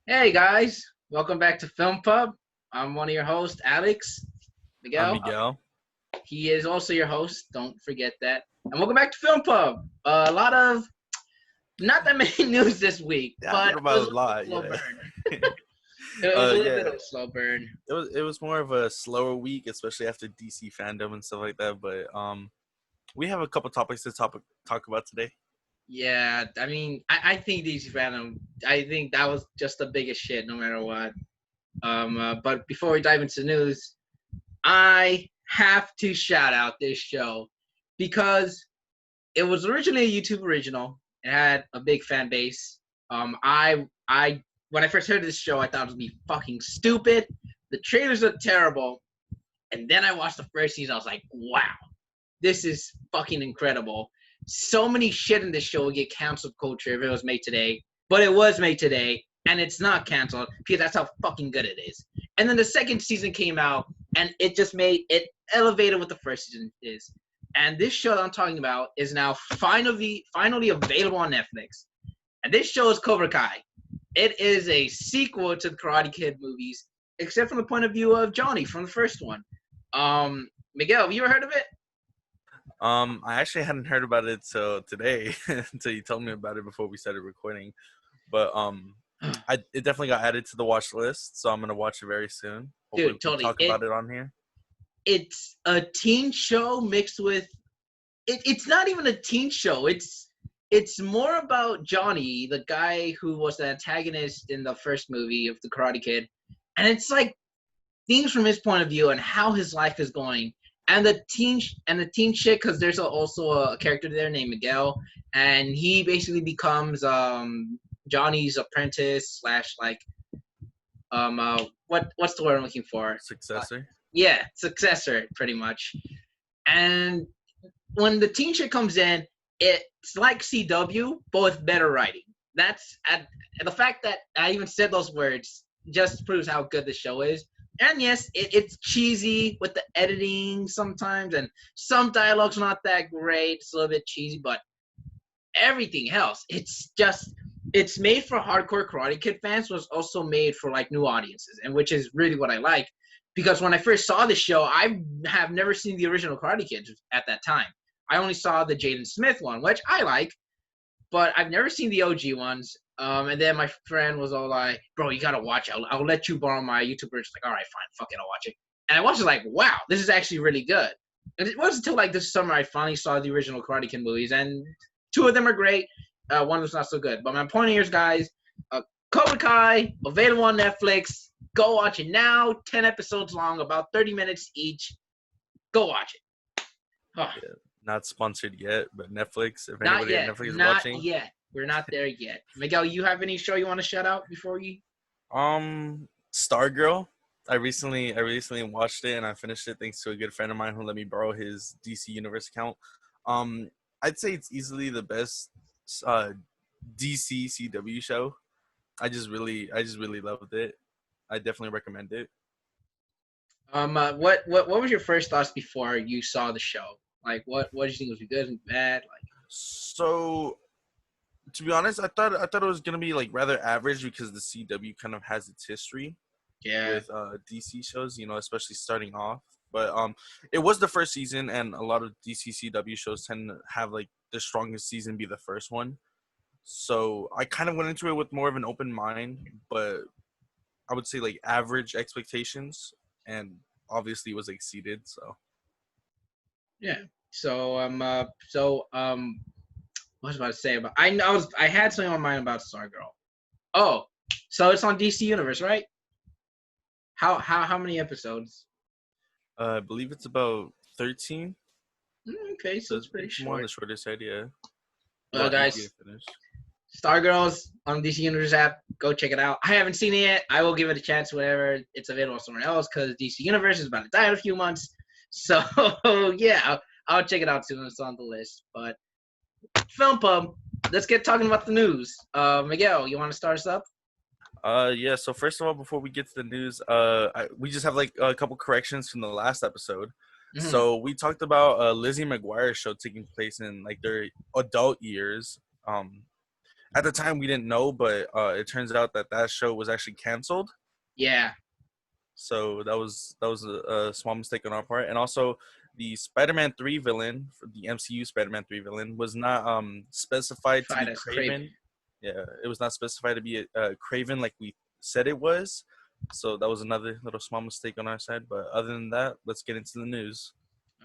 Hey guys, welcome back to Filmpub. I'm one of your hosts, Alex I'm Miguel. Miguel. He is also your host. Don't forget that. And welcome back to Filmpub. A lot of not that many news this week, Yeah, I but heard it was about a a little lot. slow Yeah. burn. It was a little bit Yeah. of a slow burn. It was more of a slower week, especially after DC fandom and stuff like that. But we have a couple topics to talk about today. Yeah, I mean, I think these random. I think that was just the biggest shit, no matter what. But before we dive into news, I have to shout out this show because it was originally a YouTube original. It had a big fan base. I when I first heard of this show, I thought it would be fucking stupid. The trailers looked terrible, and then I watched the first season. I was like, wow, this is fucking incredible. So many shit in this show would get canceled culture if it was made today, but it was made today, and it's not canceled because that's how fucking good it is. And then the second season came out, and it just made it elevated what the first season is. And this show that I'm talking about is now finally available on Netflix. And this show is Cobra Kai. It is a sequel to the Karate Kid movies, except from the point of view of Johnny from the first one. Miguel, have you ever heard of it? I actually hadn't heard about it till today, until you told me about it before we started recording. But it definitely got added to the watch list, so I'm gonna watch it very soon. Hopefully, we Dude, can totally. talk about it on here. It's a teen show mixed with it's not even a teen show. It's more about Johnny, the guy who was the antagonist in the first movie of the Karate Kid, and it's like things from his point of view and how his life is going. And the teen chick, because there's also a character there named Miguel, and he basically becomes Johnny's apprentice slash like what's the word I'm looking for? Successor. Yeah, successor pretty much. And when the teen shit comes in, it's like CW, but with better writing. That's the fact that I even said those words just proves how good the show is. And yes, it's cheesy with the editing sometimes, and some dialogue's not that great. It's a little bit cheesy, but everything else, it's made for hardcore Karate Kid fans, was also made for like new audiences, and which is really what I like. Because when I first saw the show, I have never seen the original Karate Kid at that time. I only saw the Jaden Smith one, which I like, but I've never seen the OG ones. And then my friend was all like, "Bro, you gotta watch it. I'll let you borrow my YouTuber." It's like, "All right, fine, fuck it, I'll watch it." And I watched it like, "Wow, this is actually really good." And it wasn't until like this summer I finally saw the original Karate Kid movies, and two of them are great. One was not so good. But my point here is, guys, uh, Cobra Kai available on Netflix. Go watch it now. 10 episodes long, about 30 minutes each. Go watch it. Oh, Yeah, not sponsored yet, but Netflix. If not anybody at yet. Netflix is Not watching, yet. We're not there yet. Miguel, you have any show you want to shout out before you? Stargirl. I recently watched it and I finished it thanks to a good friend of mine who let me borrow his DC Universe account. Um, I'd say it's easily the best uh DC CW show. I just really loved it. I definitely recommend it. What was your first thoughts before you saw the show? Like, what did you think was good and bad? Like, So to be honest, I thought it was gonna be like rather average because the CW kind of has its history yeah, with DC shows, especially starting off. But it was the first season, and a lot of DC CW shows tend to have like the strongest season be the first one. So I kind of went into it with more of an open mind, but I would say like average expectations, and obviously it was exceeded. So yeah. What was I about to say about? I had something on my mind about Stargirl. Oh, so it's on DC Universe, right? How many episodes? I believe it's about 13. Okay, so So it's pretty it's more on short. the shorter side, yeah. A Well, lot easier guys, to finish. Stargirls on DC Universe app. Go check it out. I haven't seen it yet. I will give it a chance whenever it's available somewhere else because DC Universe is about to die in a few months. So yeah, I'll check it out soon. It's on the list. But Film Pub, let's get talking about the news. Miguel, you want to start us up? Yeah. So first of all, before we get to the news, we just have like a couple corrections from the last episode. Mm-hmm. So we talked about Lizzie Maguire show taking place in like their adult years. Um, At the time, we didn't know, but it turns out that show was actually canceled. Yeah. So that was a small mistake on our part, and also the Spider-Man 3 villain, for the MCU Spider-Man 3 villain, was not specified to Tried be as Kraven. Kraven. Yeah, it was not specified to be a Kraven like we said it was. So that was another little small mistake on our side. But other than that, let's get into the news.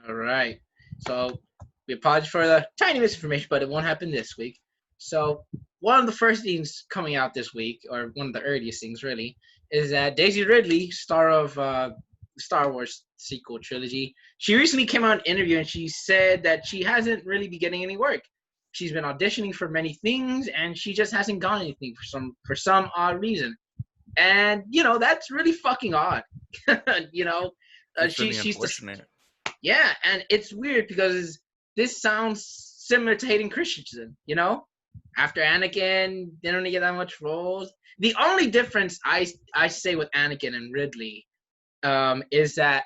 All right. So we apologize for the tiny misinformation, but it won't happen this week. So one of the first things coming out this week, or one of the earliest things really, is that Daisy Ridley, star of Star Wars sequel trilogy, she recently came out in an interview and she said that she hasn't really been getting any work. She's been auditioning for many things and she just hasn't gotten anything for some odd reason. And that's really fucking odd. you know, It's she really she's just unfortunate. yeah, and it's weird because this sounds similar to Hayden Christensen, After Anakin, they don't get that much roles. The only difference I say with Anakin and Ridley is that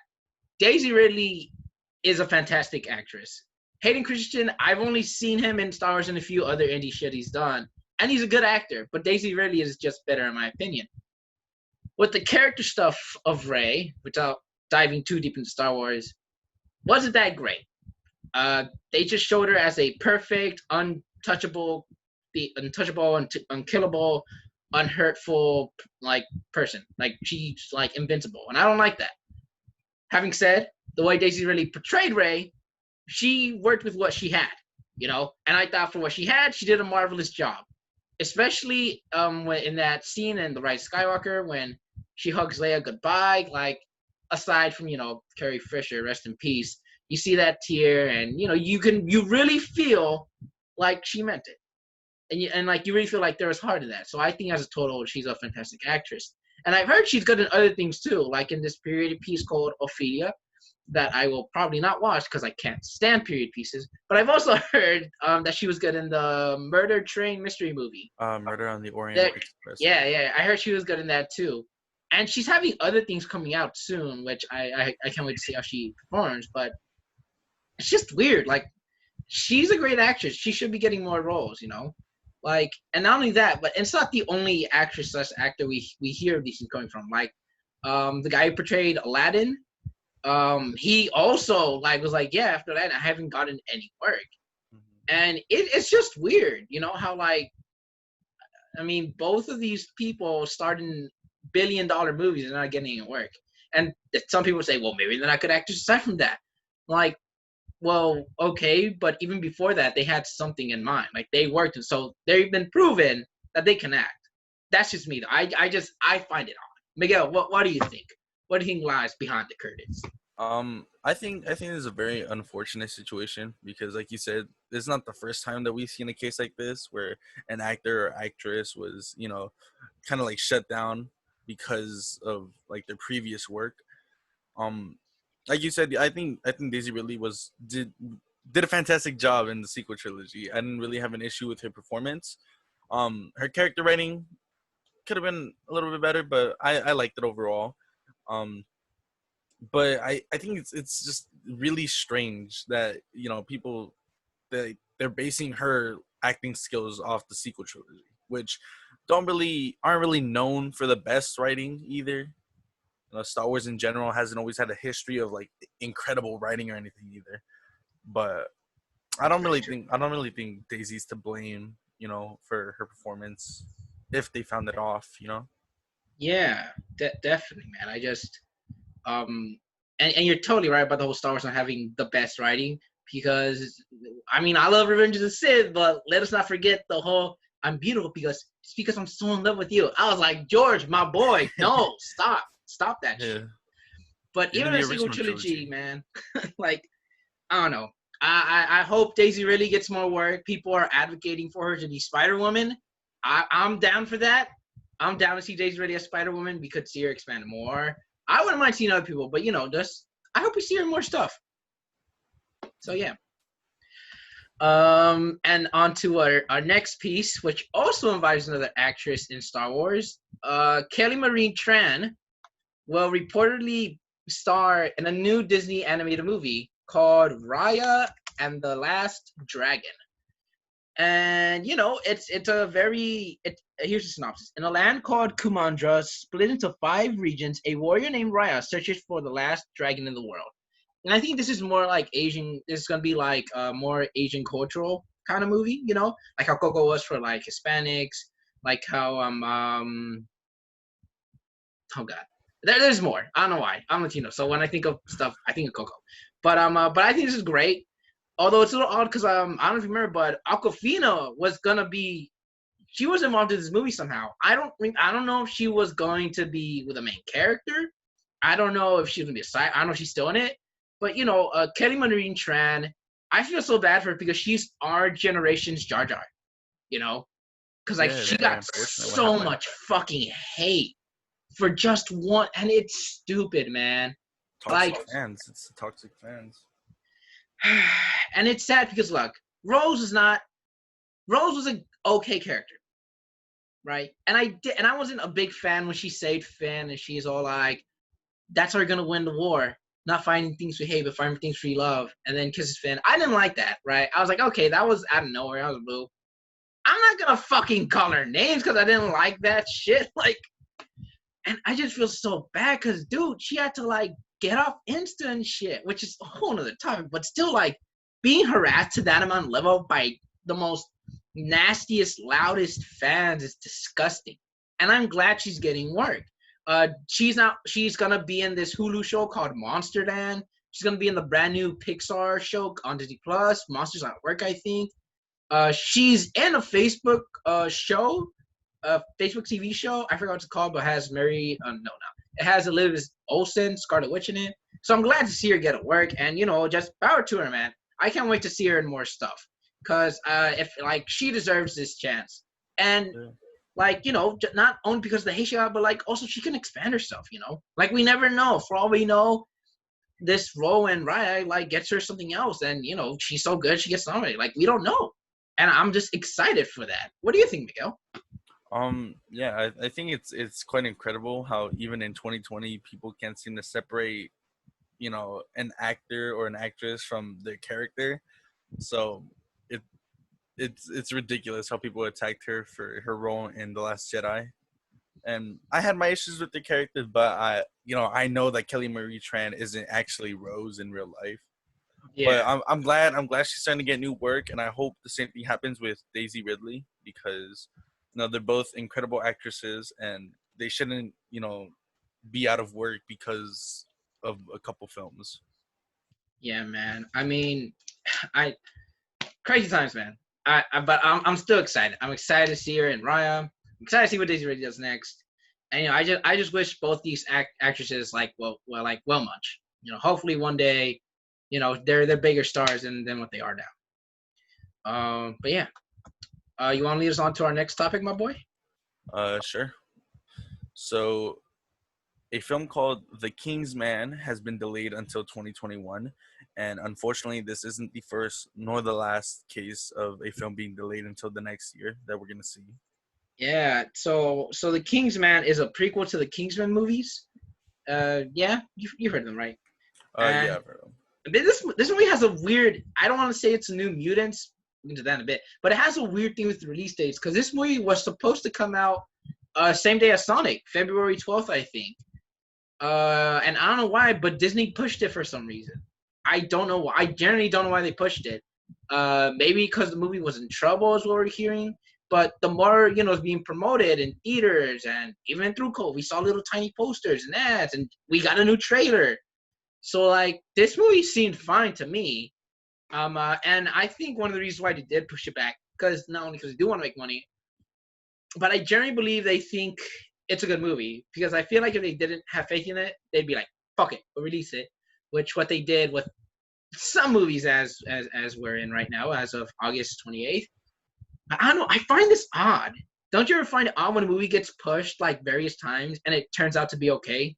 Daisy Ridley is a fantastic actress. Hayden Christensen, I've only seen him in Star Wars and a few other indie shit he's done, and he's a good actor, but Daisy Ridley is just better in my opinion. With the character stuff of Rey, without diving too deep into Star Wars, wasn't that great. They just showed her as a perfect, untouchable, unkillable, unhurtful person. Like she's like invincible, and I don't like that. Having said, the way Daisy really portrayed Rey, she worked with what she had, and I thought for what she had, she did a marvelous job. Especially when in that scene in The Rise of Skywalker when she hugs Leia goodbye, aside from Carrie Fisher, rest in peace, you see that tear, and you really feel like she meant it, and you really feel like there was heart in that. So I think as a total, she's a fantastic actress, and I've heard she's good in other things too, like in this period piece called Ophelia, that I will probably not watch because I can't stand period pieces. But I've also heard that she was good in the Murder Train mystery movie. Murder on the Orient Express. Yeah, I heard she was good in that too. And she's having other things coming out soon, which I can't wait to see how she performs. But it's just weird. Like, she's a great actress. She should be getting more roles, and not only that, but it's not the only actress / actor we hear these things coming from. Like, the guy who portrayed Aladdin, he also was like, yeah, after that I haven't gotten any work. Mm-hmm. And it's just weird, how both of these people starting billion-dollar movies and not getting any work. And some people say, well, maybe they're not good actors aside from that. Like, well, okay, but even before that, they had something in mind. Like, they worked, and so they've been proven that they can act. That's just me, though. I find it odd. Miguel, what do you think? What do you think lies behind the curtains? I think it's a very unfortunate situation because, like you said, it's not the first time that we've seen a case like this where an actor or actress was, kind of shut down because of their previous work. Like you said, I think Daisy Ridley did a fantastic job in the sequel trilogy. I didn't really have an issue with her performance. Her character writing could have been a little bit better, but I liked it overall. But I think it's just really strange that people they're basing her acting skills off the sequel trilogy, which aren't really known for the best writing either. Star Wars in general hasn't always had a history of incredible writing or anything either. But I don't really think Daisy's to blame, for her performance if they found it off. Yeah, definitely, man. I just and you're totally right about the whole Star Wars not having the best writing, because I love Revenge of the Sith, but let us not forget the whole I'm beautiful because I'm so in love with you. I was like, George, my boy, no, stop that shit. But even a sequel trilogy, man, I don't know. I hope Daisy really gets more work. People are advocating for her to be Spider-Woman. I'm down for that. I'm down to see Daisy Ridley as Spider-Woman. We could see her expand more. I wouldn't mind seeing other people, but I hope we see her in more stuff. So yeah. And on to our next piece, which also involves another actress in Star Wars. Marie Tran will reportedly star in a new Disney animated movie called Raya and the Last Dragon. And it's a very here's the synopsis. In a land called Kumandra, split into 5 regions, a warrior named Raya searches for the last dragon in the world. And I think this is more like Asian. This is gonna be like a more Asian cultural kind of movie, like how Coco was for like Hispanics, like how oh god, there's more. I don't know why. I'm Latino, so when I think of stuff, I think of Coco. But I think this is great. Although it's a little odd because I don't know if you remember, but Aquafina was gonna be. She was involved in this movie somehow. I don't know if she was going to be with a main character. I don't know if she was gonna be a side. I don't know if she's still in it. But Kelly Marie Tran, I feel so bad for her because she's our generation's Jar Jar. Because like she got so much fucking hate for just one, and it's stupid, man. Toxic fans. It's the toxic fans. And it's sad because look, Rose was an okay character, right? And I wasn't a big fan when she saved Finn, and she's all like, "That's how we're gonna win the war, not finding things we hate, but finding things we love," and then kisses Finn. I didn't like that, right? I was like, okay, that was out of nowhere. I was blue. I'm not gonna fucking call her names because I didn't like that shit. Like, and I just feel so bad because, dude, she had to like get off Insta and shit, which is a whole nother topic, but still, like, being harassed to that amount of level by the most nastiest, loudest fans is disgusting. And I'm glad she's getting work. She's gonna be in this Hulu show called Monsterland. She's gonna be in the brand new Pixar show on Disney Plus, Monsters at Work, I think. She's in a Facebook show, a Facebook TV show. I forgot what it's called, but has Mary. It has Elizabeth Olsen, Scarlet Witch in it. So I'm glad to see her get at work, and just power to her, man. I can't wait to see her in more stuff, cause if like she deserves this chance, and like not only because of the hate she got, but like also she can expand herself. Like we never know. For all we know, this role in Raya like gets her something else, and she's so good she gets nominated. Like we don't know, and I'm just excited for that. What do you think, Miguel? Yeah, I think it's quite incredible how even in 2020 people can't seem to separate, an actor or an actress from their character. So it's ridiculous how people attacked her for her role in The Last Jedi. And I had my issues with the character, but I know that Kelly Marie Tran isn't actually Rose in real life. Yeah. But I'm glad she's starting to get new work, and I hope the same thing happens with Daisy Ridley because they're both incredible actresses, and they shouldn't be out of work because of a couple films. Yeah, man. I mean, crazy times, man. But I'm still excited. I'm excited to see her in Raya. I'm excited to see what Daisy Ridley does next. And I just wish both these actresses well much. Hopefully one day, they're bigger stars than what they are now. But yeah. You want to lead us on to our next topic, my boy? Sure. So, a film called The King's Man has been delayed until 2021, and unfortunately, this isn't the first nor the last case of a film being delayed until the next year that we're gonna see. Yeah. So The King's Man is a prequel to the Kingsman movies. Yeah, you've heard them, right? Yeah, I've heard them. This movie has a weird. I don't want to say it's a New Mutants. Into that in a bit, but it has a weird thing with the release dates because this movie was supposed to come out same day as Sonic, February 12th, I think. And I don't know why, but Disney pushed it for some reason. I don't know why. I generally don't know why they pushed it. Maybe because the movie was in trouble, is what we're hearing. But the more it's being promoted in theaters and even through COVID, we saw little tiny posters and ads, and we got a new trailer. So like this movie seemed fine to me. And I think one of the reasons why they did push it back, because not only because they do want to make money, but I generally believe they think it's a good movie. Because I feel like if they didn't have faith in it, they'd be like, "Fuck it, we'll release it." Which what they did with some movies as we're in right now, as of August 28th. I don't know. I find this odd. Don't you ever find it odd when a movie gets pushed like various times and it turns out to be okay?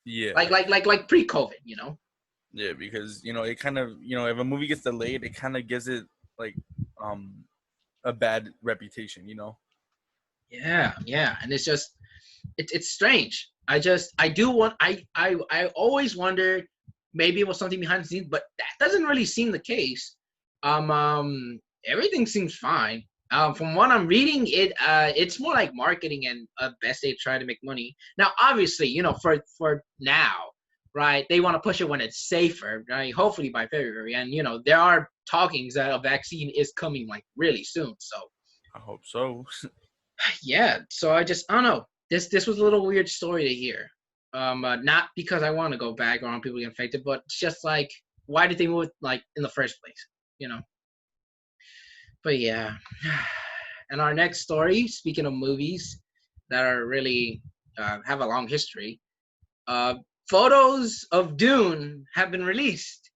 Yeah. Like pre-COVID, Yeah, because it kind of if a movie gets delayed, it kind of gives it like a bad reputation, Yeah, and it's just it's strange. I always wondered maybe it was something behind the scenes, but that doesn't really seem the case. everything seems fine. From what I'm reading, it's more like marketing and best they try to make money. Now, obviously, for now, right? They want to push it when it's safer, right? Hopefully by February, and there are talkings that a vaccine is coming like really soon. So I hope so. yeah, so I don't know. This was a little weird story to hear. Not because I want to go back or on people get infected, but it's just like why did they move it, like in the first place? You know. But yeah. And our next story, speaking of movies that are really have a long history, uh, photos of Dune have been released.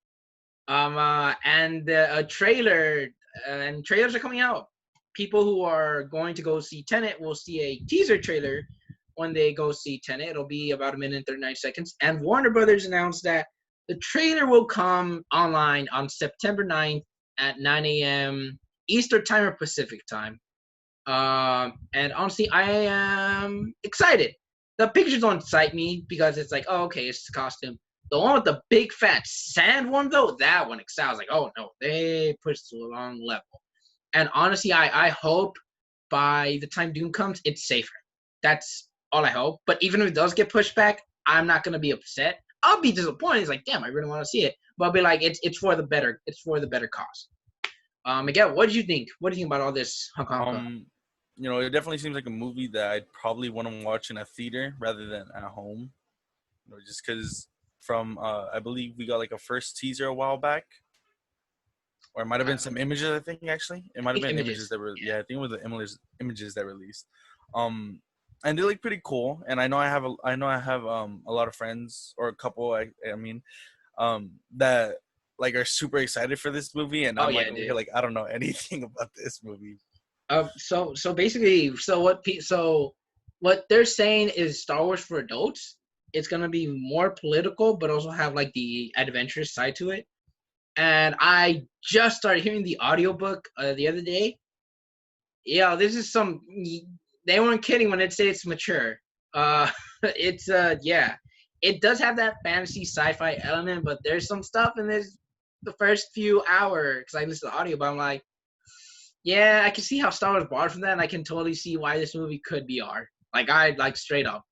And a trailer and trailers are coming out. People who are going to go see Tenet will see a teaser trailer when they go see Tenet. It'll be about a minute and 39 seconds. And Warner Brothers announced that the trailer will come online on September 9th at 9 a.m. Eastern Time or Pacific Time. And honestly, I am excited. The pictures don't excite me because it's like, oh, okay, it's the costume. The one with the big fat sand one, though, that one excites. I was like, oh no, they pushed to a long level. And honestly, I hope by the time Dune comes, it's safer. That's all I hope. But even if it does get pushed back, I'm not gonna be upset. I'll be disappointed. It's like, damn, I really want to see it. But I'll be like, it's for the better. It's for the better cause. Miguel, what did you think? What do you think about all this Hong Kong? It definitely seems like a movie that I'd probably want to watch in a theater rather than at home. Just because from I believe we got like a first teaser a while back, or it might have been some images. I think actually it might have been images that were I think it was the images that released. And they look pretty cool. And I know I have a lot of friends or a couple. I mean, that like are super excited for this movie, and I'm like over here like I don't know anything about this movie. So basically, what they're saying is Star Wars for adults. It's gonna be more political, but also have like the adventurous side to it. And I just started hearing the audiobook the other day. Yeah, this is some. They weren't kidding when they say it's mature. It's yeah, it does have that fantasy sci-fi element, but there's some stuff in this the first few hours because I listened to the audio, but I'm like, yeah, I can see how Star Wars borrowed from that, and I can totally see why this movie could be R. Like straight up.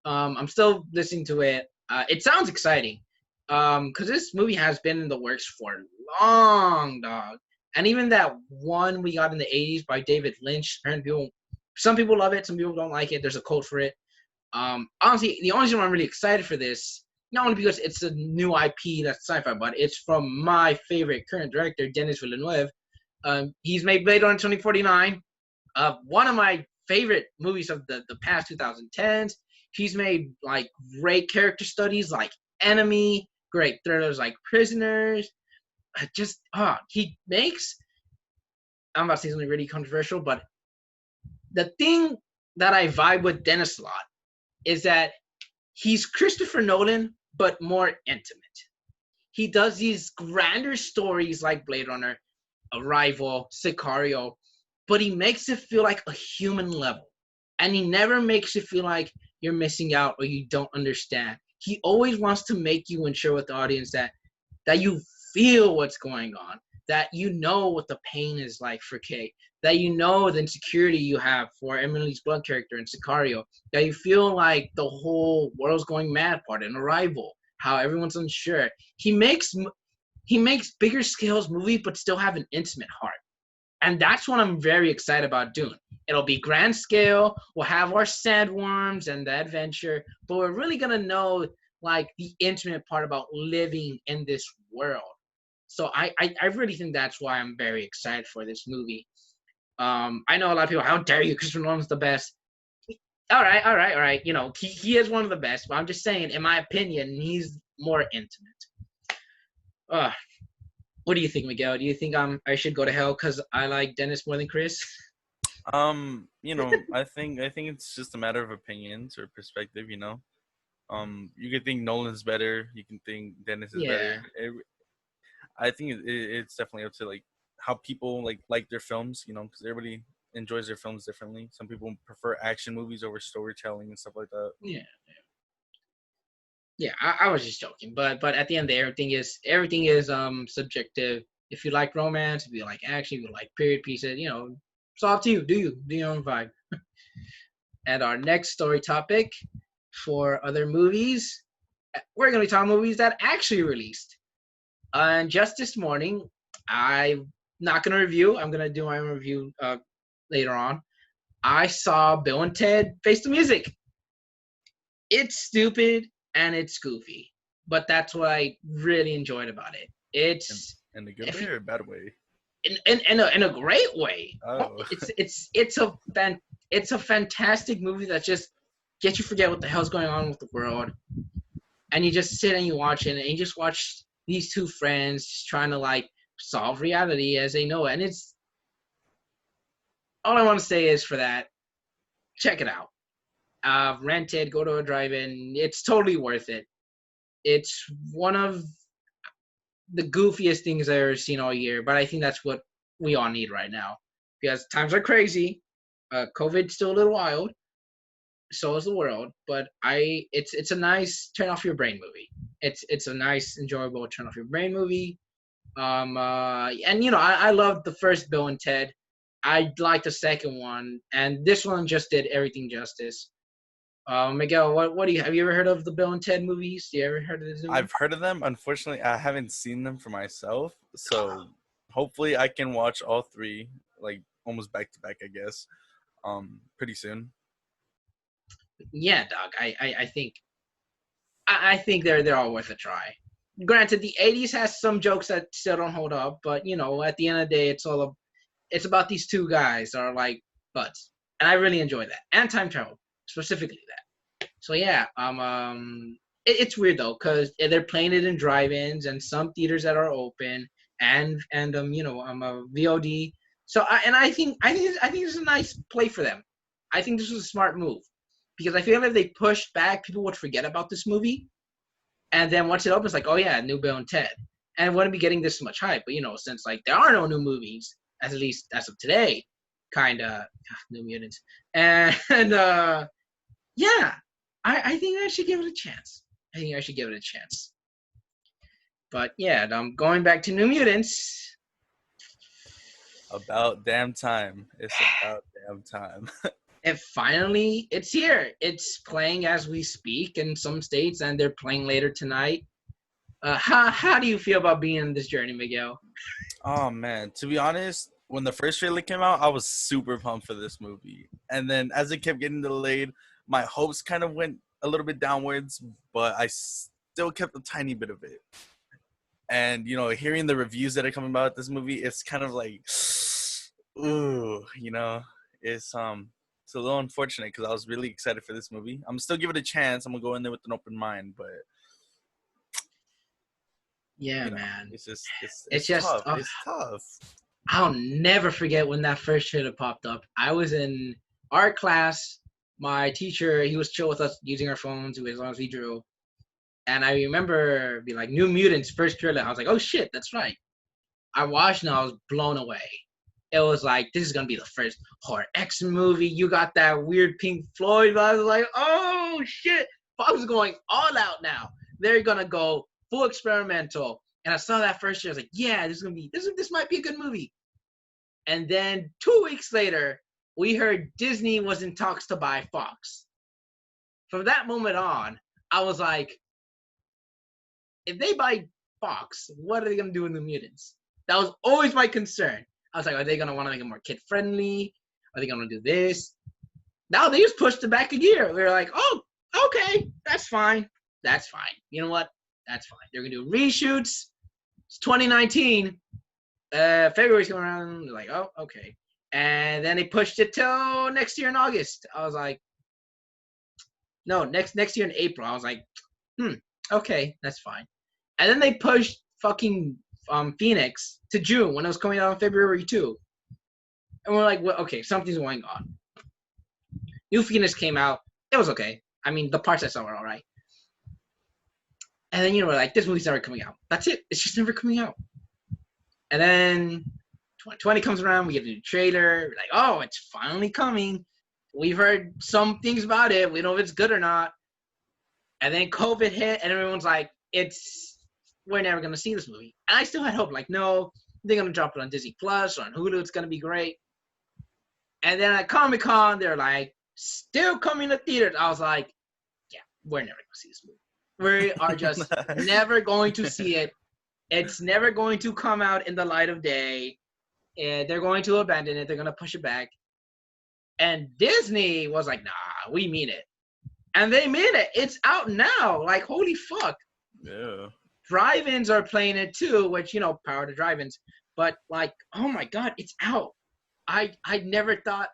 I'm still listening to it. It sounds exciting. Because this movie has been in the works for long, dog. And even that one we got in the 80s by David Lynch, some people love it, some people don't like it. There's a code for it. Honestly, the only reason I'm really excited for this, not only because it's a new IP that's sci-fi, but it's from my favorite current director, Denis Villeneuve. He's made Blade Runner 2049, one of my favorite movies of the past 2010s. He's made like great character studies like Enemy, great thrillers like Prisoners. He makes, I'm about to say something really controversial, but the thing that I vibe with Dennis a lot is that he's Christopher Nolan, but more intimate. He does these grander stories like Blade Runner, Arrival, Sicario, but he makes it feel like a human level. And he never makes it feel like you're missing out or you don't understand. He always wants to make you ensure with the audience that you feel what's going on, that you know what the pain is like for Kate, that you know the insecurity you have for Emily's Blunt character in Sicario, that you feel like the whole world's going mad part in Arrival, how everyone's unsure. He makes bigger scales movie, but still have an intimate heart. And that's what I'm very excited about Dune. It'll be grand scale. We'll have our sandworms and the adventure, but we're really gonna know like the intimate part about living in this world. So I really think that's why I'm very excited for this movie. I know a lot of people, how dare you? Christopher Nolan's the best. All right. He is one of the best, but I'm just saying, in my opinion, he's more intimate. What do you think, Miguel? Do you think I should go to hell because I like Dennis more than Chris? I think it's just a matter of opinions or perspective. You can think Nolan's better. You can think Dennis is better. I think it's definitely up to like how people like their films. Because everybody enjoys their films differently. Some people prefer action movies over storytelling and stuff like that. Yeah. I was just joking, but at the end of the day, everything is subjective. If you like romance, if you like action, if you like period pieces, it's all up to you. Do your own vibe. And our next story topic for other movies, we're going to be talking movies that actually released. And just this morning, I'm not going to review. I'm going to do my own review later on. I saw Bill and Ted Face the Music. It's stupid and it's goofy, but that's what I really enjoyed about it. It's in a good way or a bad way? In a great way. Oh. It's a fantastic movie that just gets you forget what the hell's going on with the world, and you just sit and you watch it, and you just watch these two friends just trying to like solve reality as they know it. And it's all I want to say is for that, check it out. Rent it, go to a drive-in. It's totally worth it. It's one of the goofiest things I've ever seen all year, but I think that's what we all need right now because times are crazy. COVID's still a little wild. So is the world, but it's a nice turn off your brain movie. It's a nice, enjoyable turn off your brain movie. And I loved the first Bill and Ted. I liked the second one, and this one just did everything justice. Miguel, what do you have you ever heard of the Bill and Ted movies? Do you ever heard of this movie? I've heard of them. Unfortunately, I haven't seen them for myself. So hopefully I can watch all three, like almost back to back, I guess, pretty soon. Yeah, dog. I think they're all worth a try. Granted, the '80s has some jokes that still don't hold up, but at the end of the day, it's about these two guys that are like buds, and I really enjoy that. And time travel, specifically that. So yeah, it's weird though because they're playing it in drive-ins and some theaters that are open and VOD. So I think it's a nice play for them. I think this was a smart move because I feel like if they pushed back, people would forget about this movie, and then once it opens, like, oh yeah, new Bill and Ted, and it wouldn't be getting this much hype. But since like there are no new movies, at least as of today, kinda New Mutants, and yeah, I think I should give it a chance. But yeah, going back to New Mutants. About damn time. It's about damn time. It's here. It's playing as we speak in some states, and they're playing later tonight. How do you feel about being in this journey, Miguel? Oh man, to be honest, when the first trailer came out, I was super pumped for this movie. And then as it kept getting delayed, my hopes kind of went a little bit downwards, but I still kept a tiny bit of it. And, hearing the reviews that are coming about this movie, it's kind of like, ooh, it's a little unfortunate because I was really excited for this movie. I'm still give it a chance. I'm going to go in there with an open mind, but yeah, man. It's just tough. It's tough. I'll never forget when that first trailer popped up. I was in art class. My teacher, he was chill with us using our phones as long as we drew. And I remember being like, New Mutants, first trailer. I was like, oh shit, that's right. I watched and I was blown away. It was like, this is going to be the first horror X movie. You got that weird Pink Floyd. I was like, oh shit. Fox is going all out now. They're going to go full experimental. And I saw that first year. I was like, yeah, this might be a good movie. And then 2 weeks later, we heard Disney was in talks to buy Fox. From that moment on, I was like, if they buy Fox, what are they going to do with the Mutants? That was always my concern. I was like, are they going to want to make it more kid-friendly? Are they going to do this? Now they just pushed it back a year. We were like, oh, okay, that's fine. You know what? That's fine. They're going to do reshoots. It's 2019. February's coming around. They're like, oh, okay. And then they pushed it till next year in August. I was like, no, next year in April. I was like, okay, that's fine. And then they pushed fucking Phoenix to June when it was coming out on February 2. And we're like, well, okay, something's going on. New Phoenix came out. It was okay. I mean, the parts I saw were all right. And then, we're like, this movie's never coming out. That's it. It's just never coming out. And then 2020 comes around. We get a new trailer. We're like, oh, it's finally coming. We've heard some things about it. We don't know if it's good or not. And then COVID hit, and everyone's like, we're never going to see this movie. And I still had hope. Like, no, They're gonna drop it on Disney Plus or on Hulu. It's gonna be great. And then at Comic-Con, they're like, still coming to theaters. I was like, yeah, we're never gonna see this movie. We are just never going to see it. It's never going to come out in the light of day. And they're going to abandon it. They're going to push it back. And Disney was like, nah, we mean it. And they mean it. It's out now. Like, holy fuck. Yeah. Drive-ins are playing it too, which, you know, power to drive-ins. But, like, oh my God, it's out. I never thought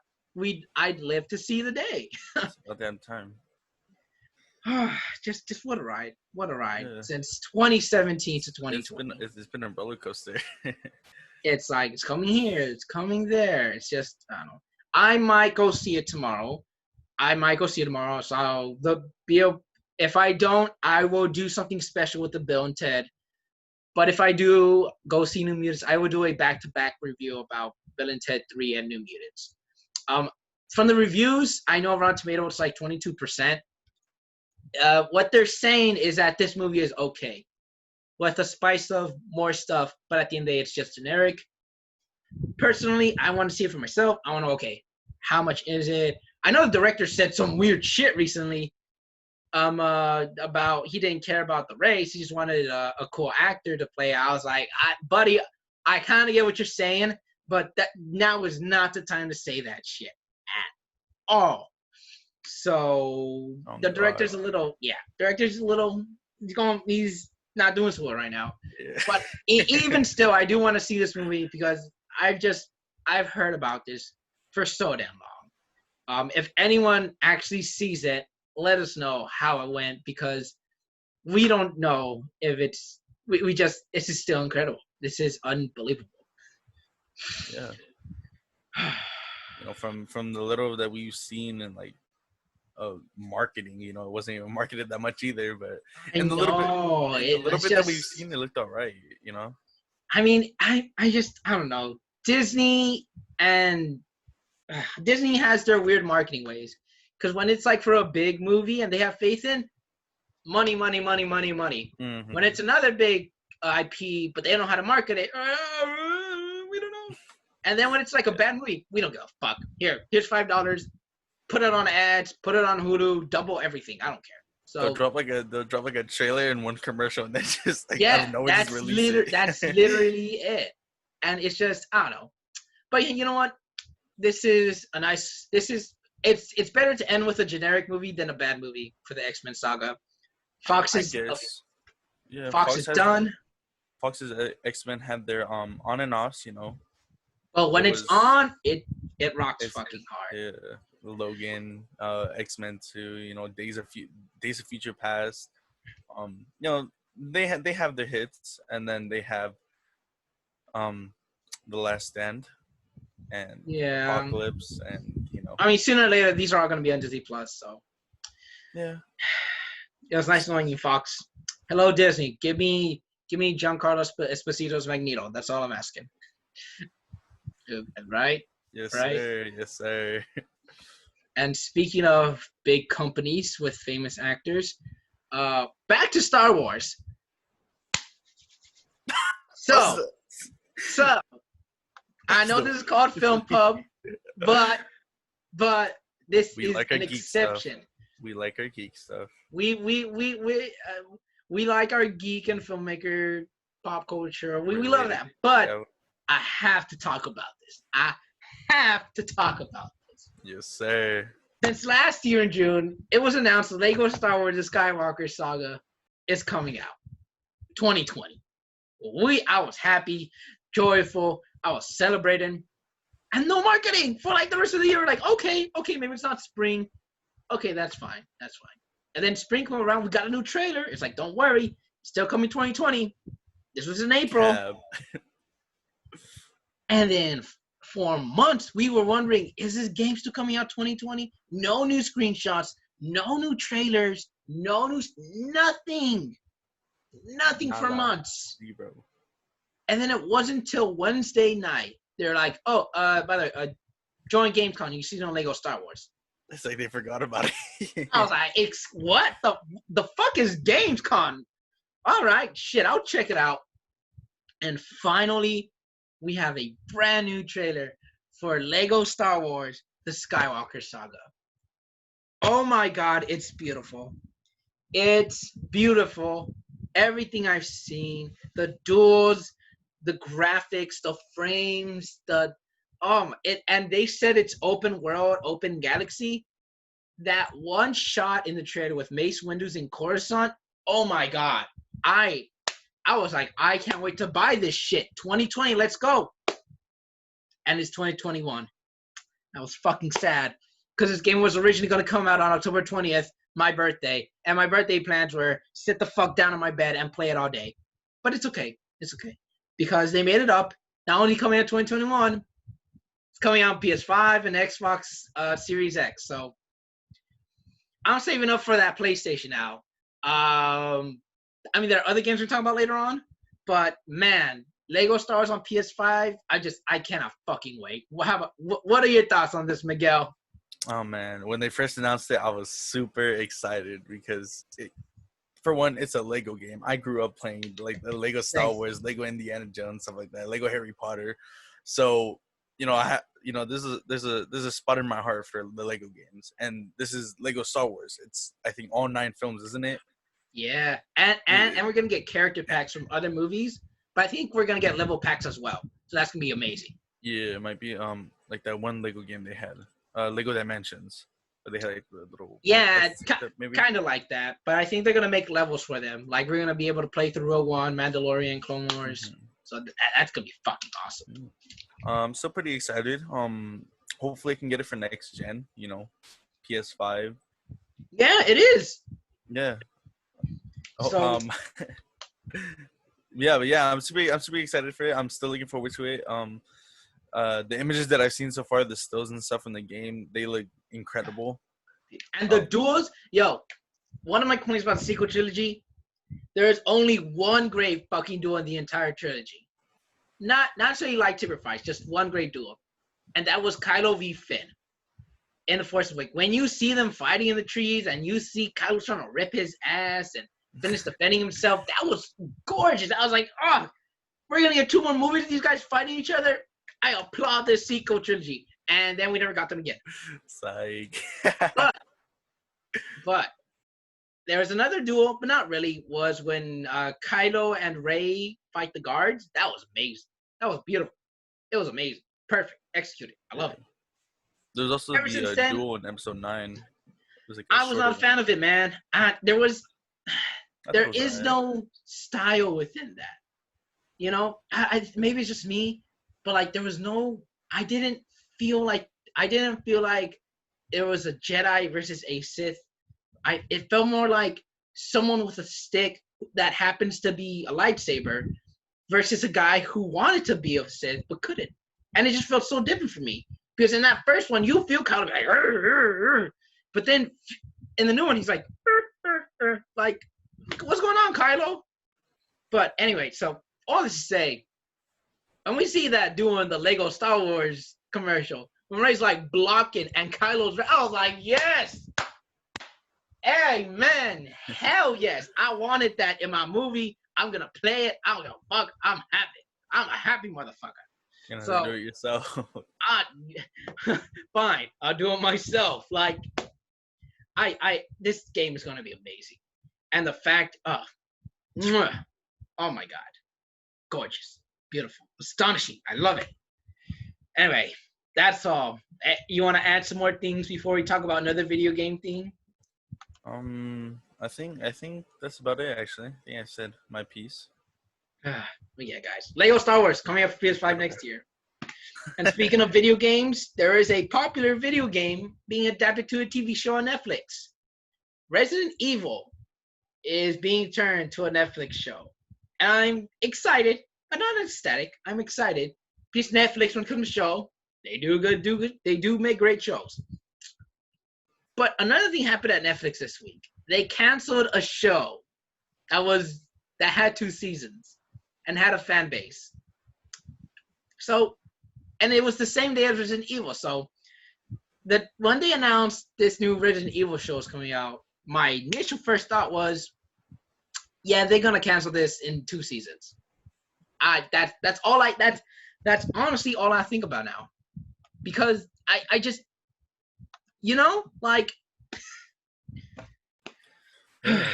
I'd live to see the day. It's about damn time. just what a ride. What a ride. Yeah. Since 2017 to 2020. It's been a roller coaster. It's like, it's coming here, it's coming there. It's just, I don't know. I might go see it tomorrow. So if I don't, I will do something special with the Bill and Ted. But if I do go see New Mutants, I will do a back-to-back review about Bill and Ted 3 and New Mutants. From the reviews, I know Rotten Tomatoes, it's like 22%. What they're saying is that this movie is okay, with a spice of more stuff, but at the end of the day, it's just generic. Personally, I want to see it for myself. I want to know, okay, how much is it? I know the director said some weird shit recently about he didn't care about the race. He just wanted a cool actor to play. I was like, buddy, I kind of get what you're saying, but that now is not the time to say that shit at all. So the director's a little, he's not doing so well right now. Yeah. But even still, I do want to see this movie because I've heard about this for so damn long. If anyone actually sees it, let us know how it went, because we don't know if this is still incredible. This is unbelievable. Yeah. You know, from the little that we've seen and like marketing, you know, it wasn't even marketed that much either, but in the little bit that we've seen, it looked all right, you know. I mean, I don't know. Disney has their weird marketing ways, because when it's like for a big movie and they have faith in money. Mm-hmm. When it's another big IP but they don't know how to market it, we don't know. And then when it's like a bad movie, we don't give a fuck. Here's $5. Put it on ads, put it on Hulu, double everything. I don't care. So they'll drop like a trailer in one commercial and then just like that's literally it. And it's just, I don't know. But you know what? It's better to end with a generic movie than a bad movie for the X-Men saga. Fox is done. Fox's X-Men had their on and offs, you know. Well, when it's on, it rocks fucking hard. Yeah. Logan, X-Men 2, you know, Days of Future Past. You know, they have their hits, and then they have The Last Stand and Apocalypse, and you know. I mean, sooner or later, these are all going to be on Disney Plus, so. Yeah. It was nice knowing you, Fox. Hello, Disney. Give me Giancarlo Esposito's Magneto. That's all I'm asking. Right? Yes, right? Sir. Yes, sir. And speaking of big companies with famous actors, back to Star Wars. So I know this is called Filmpub, but this is an exception. Stuff. We like our geek stuff. We like our geek and filmmaker pop culture. We love that. But I have to talk about this. Yes, sir. Since last year in June, it was announced the Lego Star Wars The Skywalker Saga is coming out. 2020. I was happy, joyful, I was celebrating. And no marketing for like the rest of the year. Like, okay, maybe it's not spring. Okay, that's fine. And then spring came around, we got a new trailer. It's like, don't worry, still coming 2020. This was in April. And then for months, we were wondering, is this game still coming out 2020? No new screenshots, no new trailers, nothing for months. Zero. And then it wasn't until Wednesday night, they're like, by the way, join GameCon, you see it on Lego Star Wars. It's like they forgot about it. I was like, what the fuck is GamesCon? All right, shit, I'll check it out. And finally, we have a brand new trailer for Lego Star Wars: The Skywalker Saga. Oh my God, it's beautiful. It's beautiful. Everything I've seen, the duels, the graphics, the frames, and they said it's open world, open galaxy. That one shot in the trailer with Mace Windu and Coruscant. Oh my God, I was like, I can't wait to buy this shit. 2020, let's go. And it's 2021. I was fucking sad because this game was originally going to come out on October 20th, my birthday, and my birthday plans were sit the fuck down on my bed and play it all day. But it's okay. It's okay because they made it up. Not only coming out 2021, it's coming out on PS5 and Xbox Series X. So I'm saving up for that PlayStation now. I mean, there are other games we're talking about later on, but man, Lego Star Wars on PS5, I cannot fucking wait. What are your thoughts on this, Miguel? Oh man, when they first announced it, I was super excited because for one, it's a Lego game. I grew up playing like the Lego Star Wars, Lego Indiana Jones, stuff like that, Lego Harry Potter. So, there's a spot in my heart for the Lego games, and this is Lego Star Wars. It's I think all 9 films, isn't it? Yeah, and we're gonna get character packs from other movies, but I think we're gonna get level packs as well. So that's gonna be amazing. Yeah, it might be like that one Lego game they had, Lego Dimensions, where they had like the little kind of like that. But I think they're gonna make levels for them. Like we're gonna be able to play through Rogue One, Mandalorian, Clone Wars. Mm-hmm. So that's gonna be fucking awesome. So pretty excited. Hopefully I can get it for next gen. PS5. Yeah, it is. Yeah. So, I'm super excited for it. I'm still looking forward to it. The images that I've seen so far, the stills and stuff in the game, they look incredible. And the duels, one of my complaints about the sequel trilogy, there is only one great fucking duel in the entire trilogy. Not so you like lightsaber fights, just one great duel, and that was Kylo v. Finn in The Force Awakens. When you see them fighting in the trees, and you see Kylo trying to rip his ass and finish defending himself, that was gorgeous. I was like, oh, we're gonna get 2 more movies of these guys fighting each other. I applaud this sequel trilogy, and then we never got them again. Psych. but there was another duel, but not really. Was when Kylo and Rey fight the guards. That was amazing. That was beautiful. It was amazing. Perfect. Executed. I love it. There was also the duel in Episode 9. I was not a fan of it, man. There is no style within that. Maybe it's just me, but like there was no. I didn't feel like it was a Jedi versus a Sith. It felt more like someone with a stick that happens to be a lightsaber versus a guy who wanted to be a Sith but couldn't. And it just felt so different for me. Because in that first one, you feel kind of like, but then in the new one, he's like, like, what's going on, Kylo? But anyway, so all this to say, when we see that doing the Lego Star Wars commercial, when Rey's like blocking and Kylo's, I was like, yes! Amen. Hell yes. I wanted that in my movie. I'm going to play it. I don't give a fuck. I'm happy. I'm a happy motherfucker. You're going to do it yourself. Fine. I'll do it myself. Like, this game is going to be amazing. And the fact, oh my God. Gorgeous. Beautiful. Astonishing. I love it. Anyway, that's all. You want to add some more things before we talk about another video game theme? I think that's about it, actually. I think I said my piece. But yeah, guys. Lego Star Wars coming up for PS5 next year. And speaking of video games, there is a popular video game being adapted to a TV show on Netflix. Resident Evil is being turned to a Netflix show. And I'm excited, but not ecstatic. I'm excited. Because Netflix, when it comes to show, they do good. They do make great shows. But another thing happened at Netflix this week. They canceled a show that had 2 seasons and had a fan base. So, and it was the same day as Resident Evil. So, when they announced this new Resident Evil show is coming out, my initial first thought was, yeah, they're gonna cancel this in 2 seasons. That's That's honestly all I think about now, because I just, like, Yeah.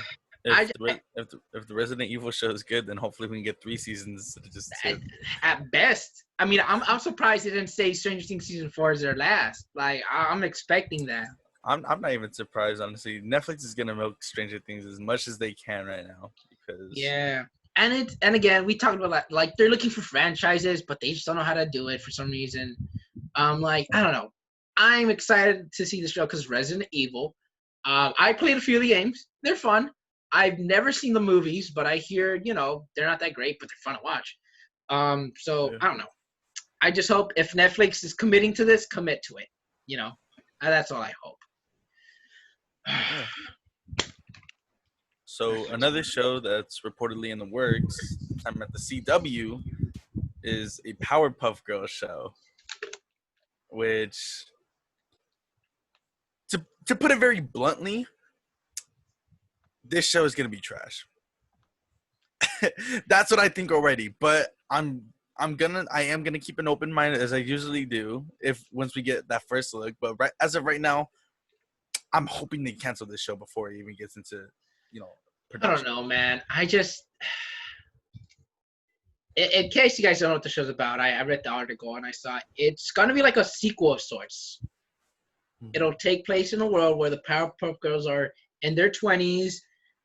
I If the Resident Evil show is good, then hopefully we can get 3 seasons instead of just at, 2. at best. I mean, I'm surprised they didn't say Stranger Things season 4 is their last. Like, I'm expecting that. I'm not even surprised, honestly. Netflix is gonna milk Stranger Things as much as they can right now because Yeah. And again, we talked about like they're looking for franchises, but they just don't know how to do it for some reason. Like, I don't know. I'm excited to see the show because Resident Evil. I played a few of the games. They're fun. I've never seen the movies, but I hear, they're not that great, but they're fun to watch. So yeah. I don't know. I just hope if Netflix is committing to this, commit to it. That's all I hope. Yeah. So another show that's reportedly in the works, I'm at the CW, is a Powerpuff Girls show, which, to put it very bluntly, this show is gonna be trash. That's what I think already, but I am gonna keep an open mind as I usually do if once we get that first look. But as of right now, I'm hoping they cancel this show before it even gets into, I don't production. know, man. In case you guys don't know what the show's about, I read the article and I saw it's gonna be like a sequel of sorts. It'll take place in a world where the Powerpuff Girls are in their 20s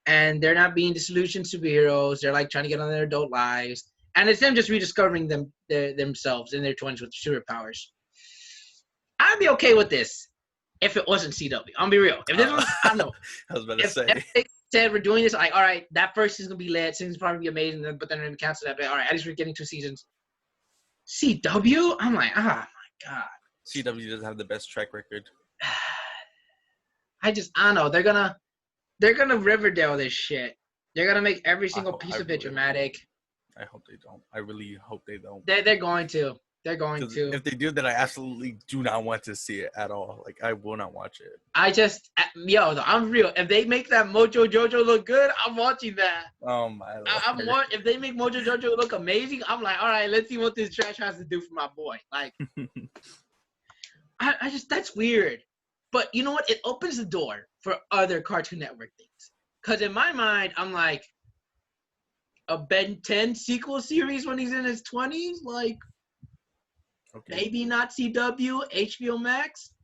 and they're not being disillusioned superheroes. They're like trying to get on their adult lives, and it's them just rediscovering themselves in their 20s with superpowers. I'd be okay with this if it wasn't CW. I'll be real. If this was, I don't know. I was about to If say. Netflix said we're doing this, like, all right, that first season's gonna be lit, season's probably gonna be amazing, but then they're gonna cancel that. But all right, at least we're getting 2 seasons. CW, I'm like, my god. CW doesn't have the best track record. I don't know. They're gonna Riverdale this shit. They're gonna make every single piece of it dramatic. I hope they don't. I really hope they don't. They're going to. They're going to. If they do, then I absolutely do not want to see it at all. Like, I will not watch it. I'm real. If they make that Mojo Jojo look good, I'm watching that. Oh my lord. If they make Mojo Jojo look amazing, I'm like, all right, let's see what this trash has to do for my boy. Like, that's weird. But you know what? It opens the door for other Cartoon Network things. Because in my mind, I'm like, a Ben 10 sequel series when he's in his 20s? Like, okay. Maybe not CW, HBO Max.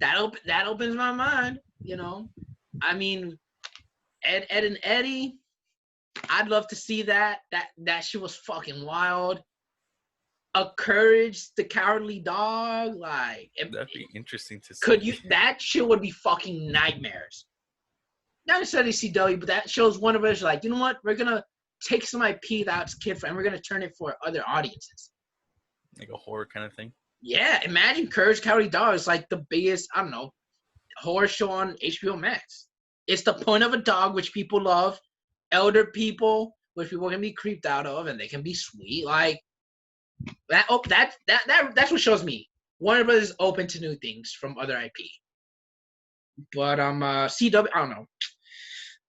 That opens my mind, I mean, Ed and Eddie, I'd love to see that. That shit was fucking wild. A Courage the Cowardly Dog, like, that'd be interesting to see. That shit would be fucking nightmares. Not necessarily CW, but that shows one of us like, you know what? We're gonna take some IP that's kid friendly. We're gonna turn it for other audiences. Like a horror kind of thing. Yeah, imagine Courage the Cowardly Dog is like the biggest, I don't know, horror show on HBO Max. It's the point of a dog, which people love, elder people, which people can be creeped out of, and they can be sweet. Like that. Oh, that's what shows me Warner Brothers is open to new things from other IP. But CW, I don't know.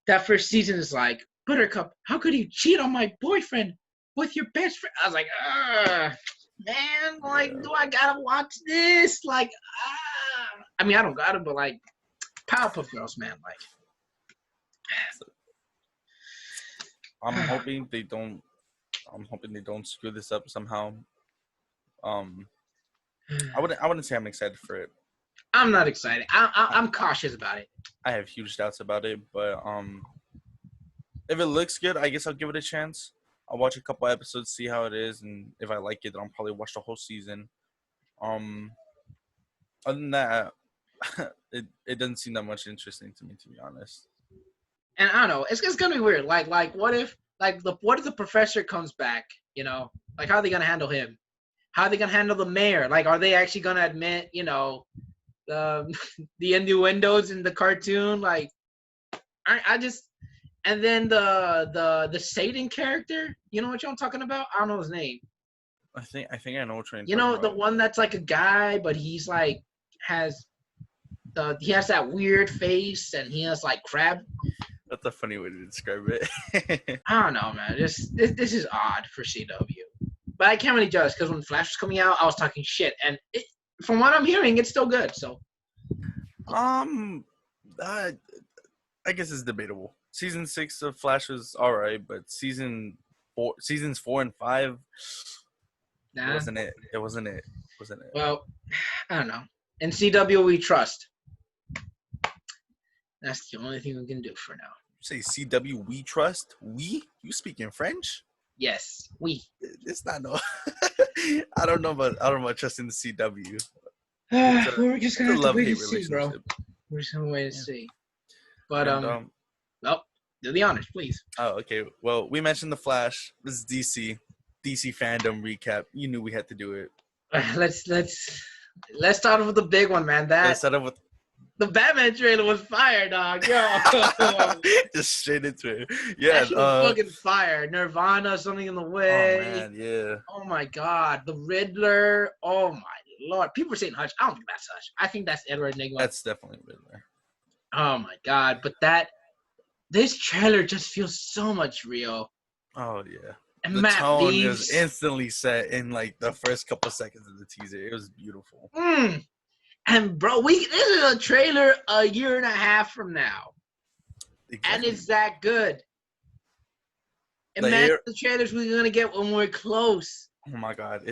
That first season is like, Buttercup, how could you cheat on my boyfriend with your best friend? I was like, man, like, do I gotta watch this? Like, I mean, I don't gotta, but like, Powerpuff Girls, man, like. I'm hoping they don't screw this up somehow. I wouldn't say I'm excited for it. I'm not excited. I'm cautious about it. I have huge doubts about it, but if it looks good, I guess I'll give it a chance. I'll watch a couple episodes, see how it is, and if I like it, then I'll probably watch the whole season. Other than that, it doesn't seem that much interesting to me, to be honest. And I don't know, it's gonna be weird. Like what if the professor comes back? Like, how are they gonna handle him? How are they gonna handle the mayor? Like, are they actually gonna admit, the innuendos in the cartoon? Like, and then the Satan character, you know what I'm talking about? I don't know his name. I think I know what you're talking about. The one that's like a guy, but he's like he has that weird face and he has like crab. That's a funny way to describe it. I don't know, man. This is odd for CW, but I can't really judge because when Flash was coming out, I was talking shit, and from what I'm hearing, it's still good. So, um, I guess it's debatable. Season 6 of Flash was alright, but seasons 4 and 5, nah. it wasn't it. It wasn't it. Wasn't it? Well, I don't know. In CW, we trust. That's the only thing we can do for now. You say CW, we trust? We? You speaking French? Yes, we. It's not no. I don't know about trusting the CW. We're just gonna have to wait to love-hate see, bro. We're just gonna wait to see. But well, do the honors, please. Oh, okay. Well, we mentioned the Flash. This is DC Fandome Recap. You knew we had to do it. Let's start with the big one, man. Let's start off with the Batman trailer was fire, dog. Yo, just straight into it. Yeah, that shit was fucking fire. Nirvana, Something in the Way. Oh man, yeah. Oh my God, the Riddler. Oh my Lord, people are saying Hush. I don't think that's Hush. I think that's Edward Nygma. That's definitely Riddler. Oh my God, but this trailer just feels so much real. Oh yeah. And the Matt tone Reeves was instantly set in like the first couple seconds of the teaser. It was beautiful. And bro, this is a trailer a year and a half from now. Exactly. And it's that good. Imagine the trailers we're gonna get when we're close. Oh my God,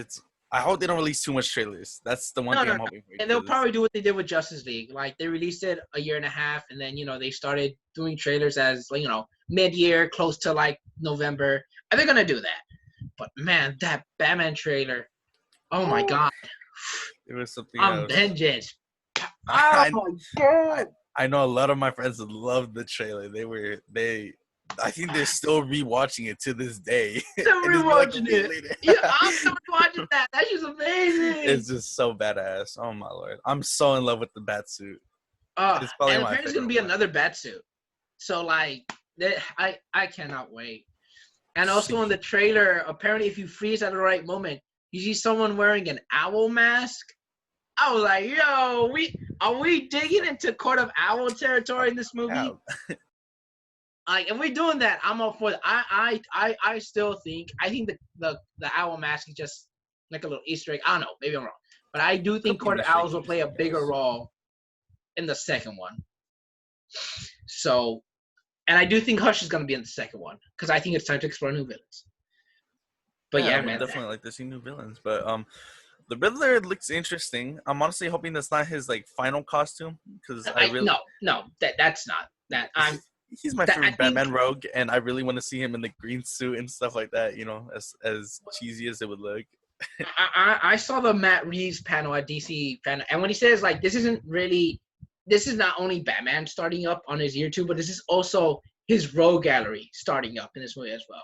I hope they don't release too much trailers. That's the one thing I'm hoping for. And they'll probably do what they did with Justice League. Like they released it a year and a half, and then they started doing trailers as mid-year, close to like November. And they're gonna do that. But man, that Batman trailer, oh my God. It was something else. Vengeance. Oh my God. I know a lot of my friends loved the trailer. I think they're still rewatching it to this day. Still rewatching it. Yeah, I'm still rewatching that. That's just amazing. It's just so badass. Oh my Lord. I'm so in love with the Batsuit. It's probably and apparently there's gonna be another Batsuit. So like I cannot wait. And also in the trailer, apparently if you freeze at the right moment, you see someone wearing an owl mask. I was like, yo, are we digging into Court of Owl territory in this movie? Like, if we're doing that, I'm all for it. I still think the owl mask is just like a little Easter egg. I don't know, maybe I'm wrong. But I do think Court of Owls will play a bigger role in the second one. So, and I do think Hush is gonna be in the second one because I think it's time to explore new villains. But yeah, man, definitely like to see new villains. But the Riddler looks interesting. I'm honestly hoping that's not his like final costume because that's not that. He's my favorite Batman rogue, and I really want to see him in the green suit and stuff like that. As cheesy as it would look. I saw the Matt Reeves panel at DC panel, and when he says like this is not only Batman starting up on his year 2, but this is also his rogue gallery starting up in this movie as well.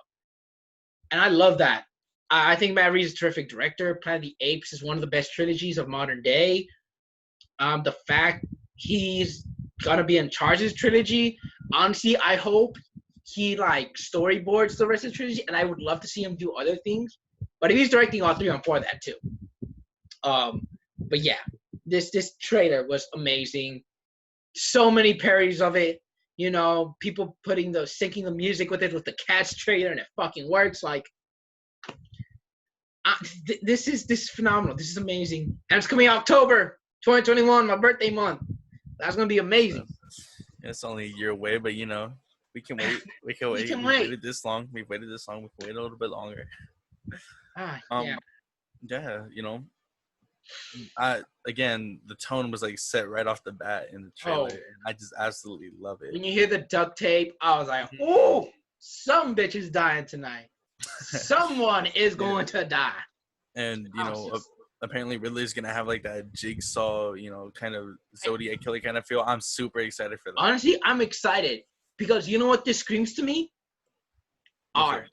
And I love that. I think Matt Reeves is a terrific director. Planet of the Apes is one of the best trilogies of modern day. The fact he's gonna be in charge of this trilogy, honestly, I hope he like storyboards the rest of the trilogy, and I would love to see him do other things. But if he's directing all 3, I'm for that too. But yeah, this trailer was amazing. So many parodies of it. People syncing the music with it with the Cats trailer, and it fucking works. Like, this is phenomenal. This is amazing, and it's coming October 2021, my birthday month. That's gonna be amazing. It's only a year away, but we can wait. We can wait. We've waited this long. We can wait a little bit longer. Yeah. Again, the tone was like set right off the bat in the trailer, and I just absolutely love it. When you hear the duct tape, I was like, "Oh, some bitch is dying tonight. Someone is going to die." And apparently Ridley's gonna have like that jigsaw, kind of Zodiac killer kind of feel. I'm super excited for that. Honestly, I'm excited because you know what this screams to me? R.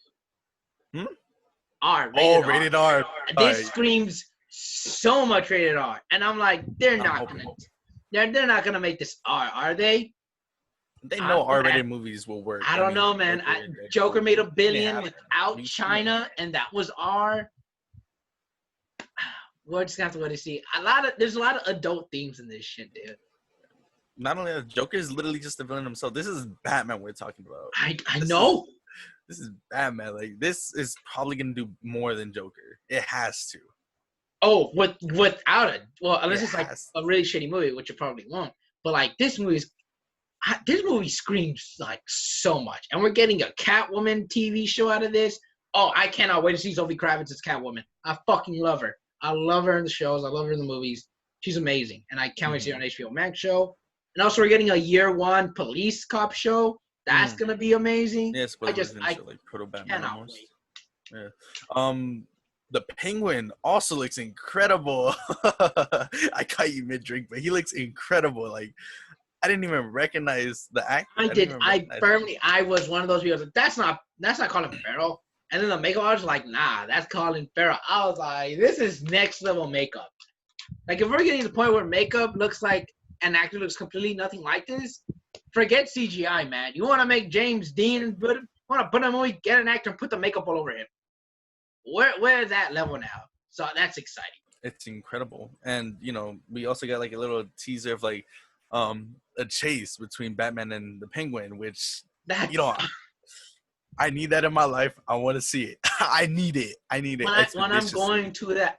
R. Rated R. This screams so much rated R, and I'm like, they're not gonna make this R, are they? They know R-rated movies will work. I don't know, man. Joker made $1 billion without China, and that was R. We're just gonna have to wait to see. There's a lot of adult themes in this shit, dude. not only that, Joker is literally just the villain himself. This is Batman we're talking about. I know. This is Batman. Like, this is probably gonna do more than Joker. It has to. Oh, without it. Well, unless it's like has a really shitty movie, which it probably won't. But like this movie screams like so much, and we're getting a Catwoman TV show out of this. Oh, I cannot wait to see Zoe Kravitz as Catwoman. I fucking love her. I love her in the shows. I love her in the movies. She's amazing, and I can't wait to see her on HBO Max show. And also, we're getting a year one police cop show. That's gonna be amazing. Yes, I like proto Batman cannot almost. wait. Yeah. The Penguin also looks incredible. I caught you mid drink, but he looks incredible. Like, I didn't even recognize the actor. I was one of those people. That's not Colin Farrell. And then the makeup artist was like, nah, that's Colin Farrell. I was like, this is next level makeup. Like, if we're getting to the point where makeup looks like an actor looks completely nothing like this, forget CGI, man. You want to make James Dean and want to put him on, get an actor and put the makeup all over him. We're at that level now. So that's exciting. It's incredible. And, you know, we also got like a little teaser of like a chase between Batman and the Penguin, which, you know, I need that in my life. I want to see it. I need it. When I'm going to that,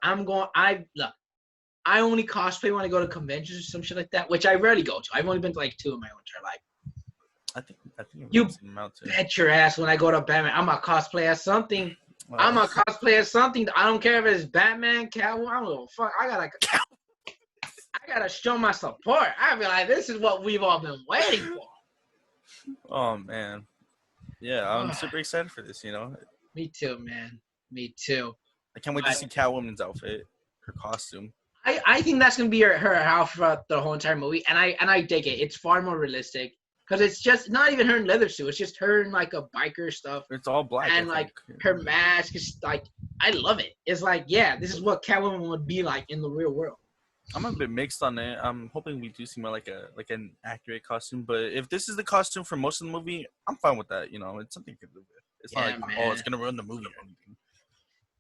I only cosplay when I go to conventions or some shit like that, which I rarely go to. I've only been to like 2 in my own entire life. I think you bet your ass when I go to Batman, I'm a cosplay as something. I don't care if it's Batman, Catwoman. I don't give a fuck. I gotta show my support. I feel like this is what we've all been waiting for. Oh man. Yeah, I'm super excited for this, you know. Me too, man. Me too. I can't wait to see Catwoman's outfit, her costume. I think that's gonna be her outfit throughout the whole entire movie, and I dig it. It's far more realistic because it's just not even her in leather suit. It's just her in like a biker stuff. It's all black, and like her mask is like, I love it. It's like, yeah, this is what Catwoman would be like in the real world. I'm a bit mixed on it. I'm hoping we do see more like an accurate costume. But if this is the costume for most of the movie, I'm fine with that. You know, it's something to live with. It's not like, oh, it's gonna ruin the movie or anything.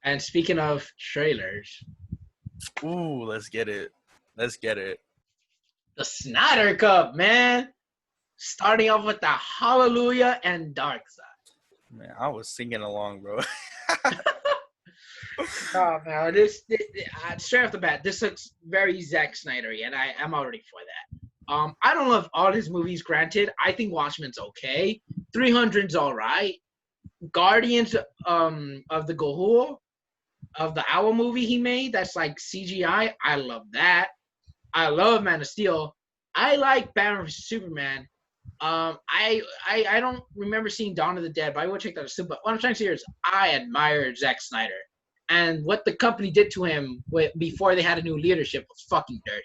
And speaking of trailers, ooh, let's get it. The Snyder Cut, man. Starting off with the Hallelujah and Dark Side. Man, I was singing along, bro. Oh man, this straight off the bat, this looks very Zack Snyder-y, and I'm already for that. I don't love all his movies. Granted, I think Watchmen's okay. 300's all right. Guardians of the Gahul, of the Owl movie he made, that's like CGI. I love that. I love Man of Steel. I like Batman vs Superman. I don't remember seeing Dawn of the Dead, but I will check that out. But what I'm trying to say is, I admire Zack Snyder. And what the company did to him before they had a new leadership was fucking dirty.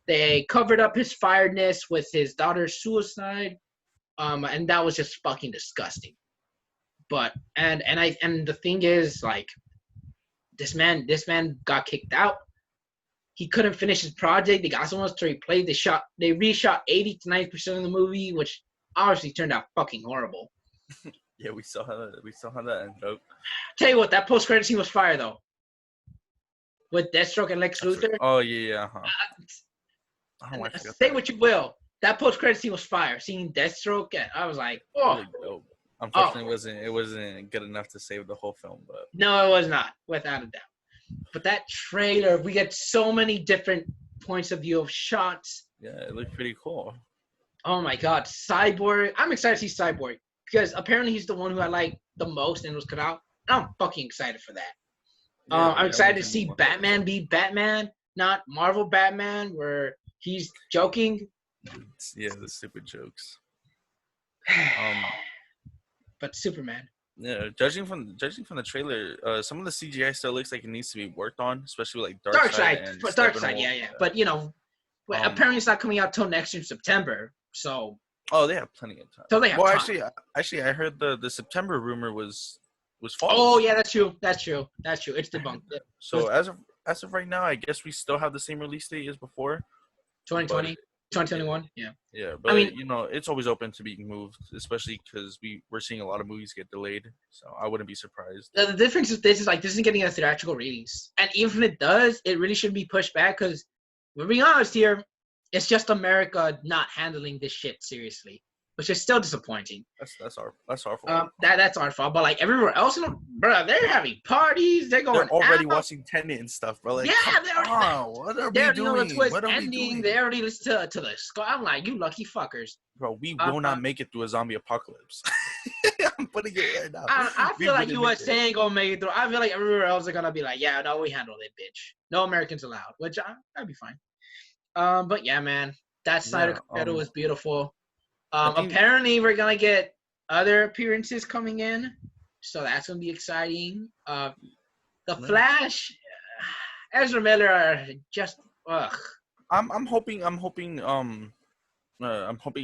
They covered up his firedness with his daughter's suicide, and that was just fucking disgusting. But and the thing is, like, this man got kicked out. He couldn't finish his project. They got someone else to replace. They reshot 80 to 90% of the movie, which obviously turned out fucking horrible. Yeah, we saw how that ended up. Tell you what, that post-credit scene was fire, though. With Deathstroke and Lex Luthor. Oh, yeah. Say what you will. That post-credit scene was fire. Seeing Deathstroke, I was like, oh. Really, unfortunately, it wasn't good enough to save the whole film. But no, it was not, without a doubt. But that trailer, we get so many different points of view of shots. Yeah, it looked pretty cool. Oh, my God. Cyborg. I'm excited to see Cyborg. Because apparently he's the one who I like the most and was cut out. I'm fucking excited for that. Yeah, I'm excited to see Batman be Batman, not Marvel Batman, where he's joking. Yeah, the stupid jokes. But Superman. Yeah, judging from the trailer, some of the CGI still looks like it needs to be worked on, especially like Darkseid, yeah. But you know, apparently it's not coming out till next year in September. So. Oh, they have plenty of time. So they have time. Actually, I heard the September rumor was false. Oh yeah, that's true. It's debunked. So as of right now, I guess we still have the same release date as before. 2020. 2021, yeah. Yeah, but I mean, you know, it's always open to being moved, especially because we're seeing a lot of movies get delayed. So I wouldn't be surprised. The difference with this is like this isn't getting a theatrical release, and even if it does, it really shouldn't be pushed back because we're being honest here. It's just America not handling this shit seriously, which is still disappointing. That's our fault. That's our fault. But like everywhere else, bro, they're having parties. They're already out. watching Tenet and stuff, bro. Like, yeah, what are they're we doing? the twist What are ending. we doing? They already listened to the score. I'm like, you lucky fuckers. Bro, we will not make it through a zombie apocalypse. I'm putting it right now. I feel like USA ain't gonna make it through. I feel like everywhere else are gonna be like, yeah, no, we handled it, bitch. No Americans allowed, which that'd be fine. But yeah, man, that Snyder Cut was beautiful. Apparently, we're gonna get other appearances coming in, so that's gonna be exciting. The Flash, Ezra Miller, just ugh. I'm hoping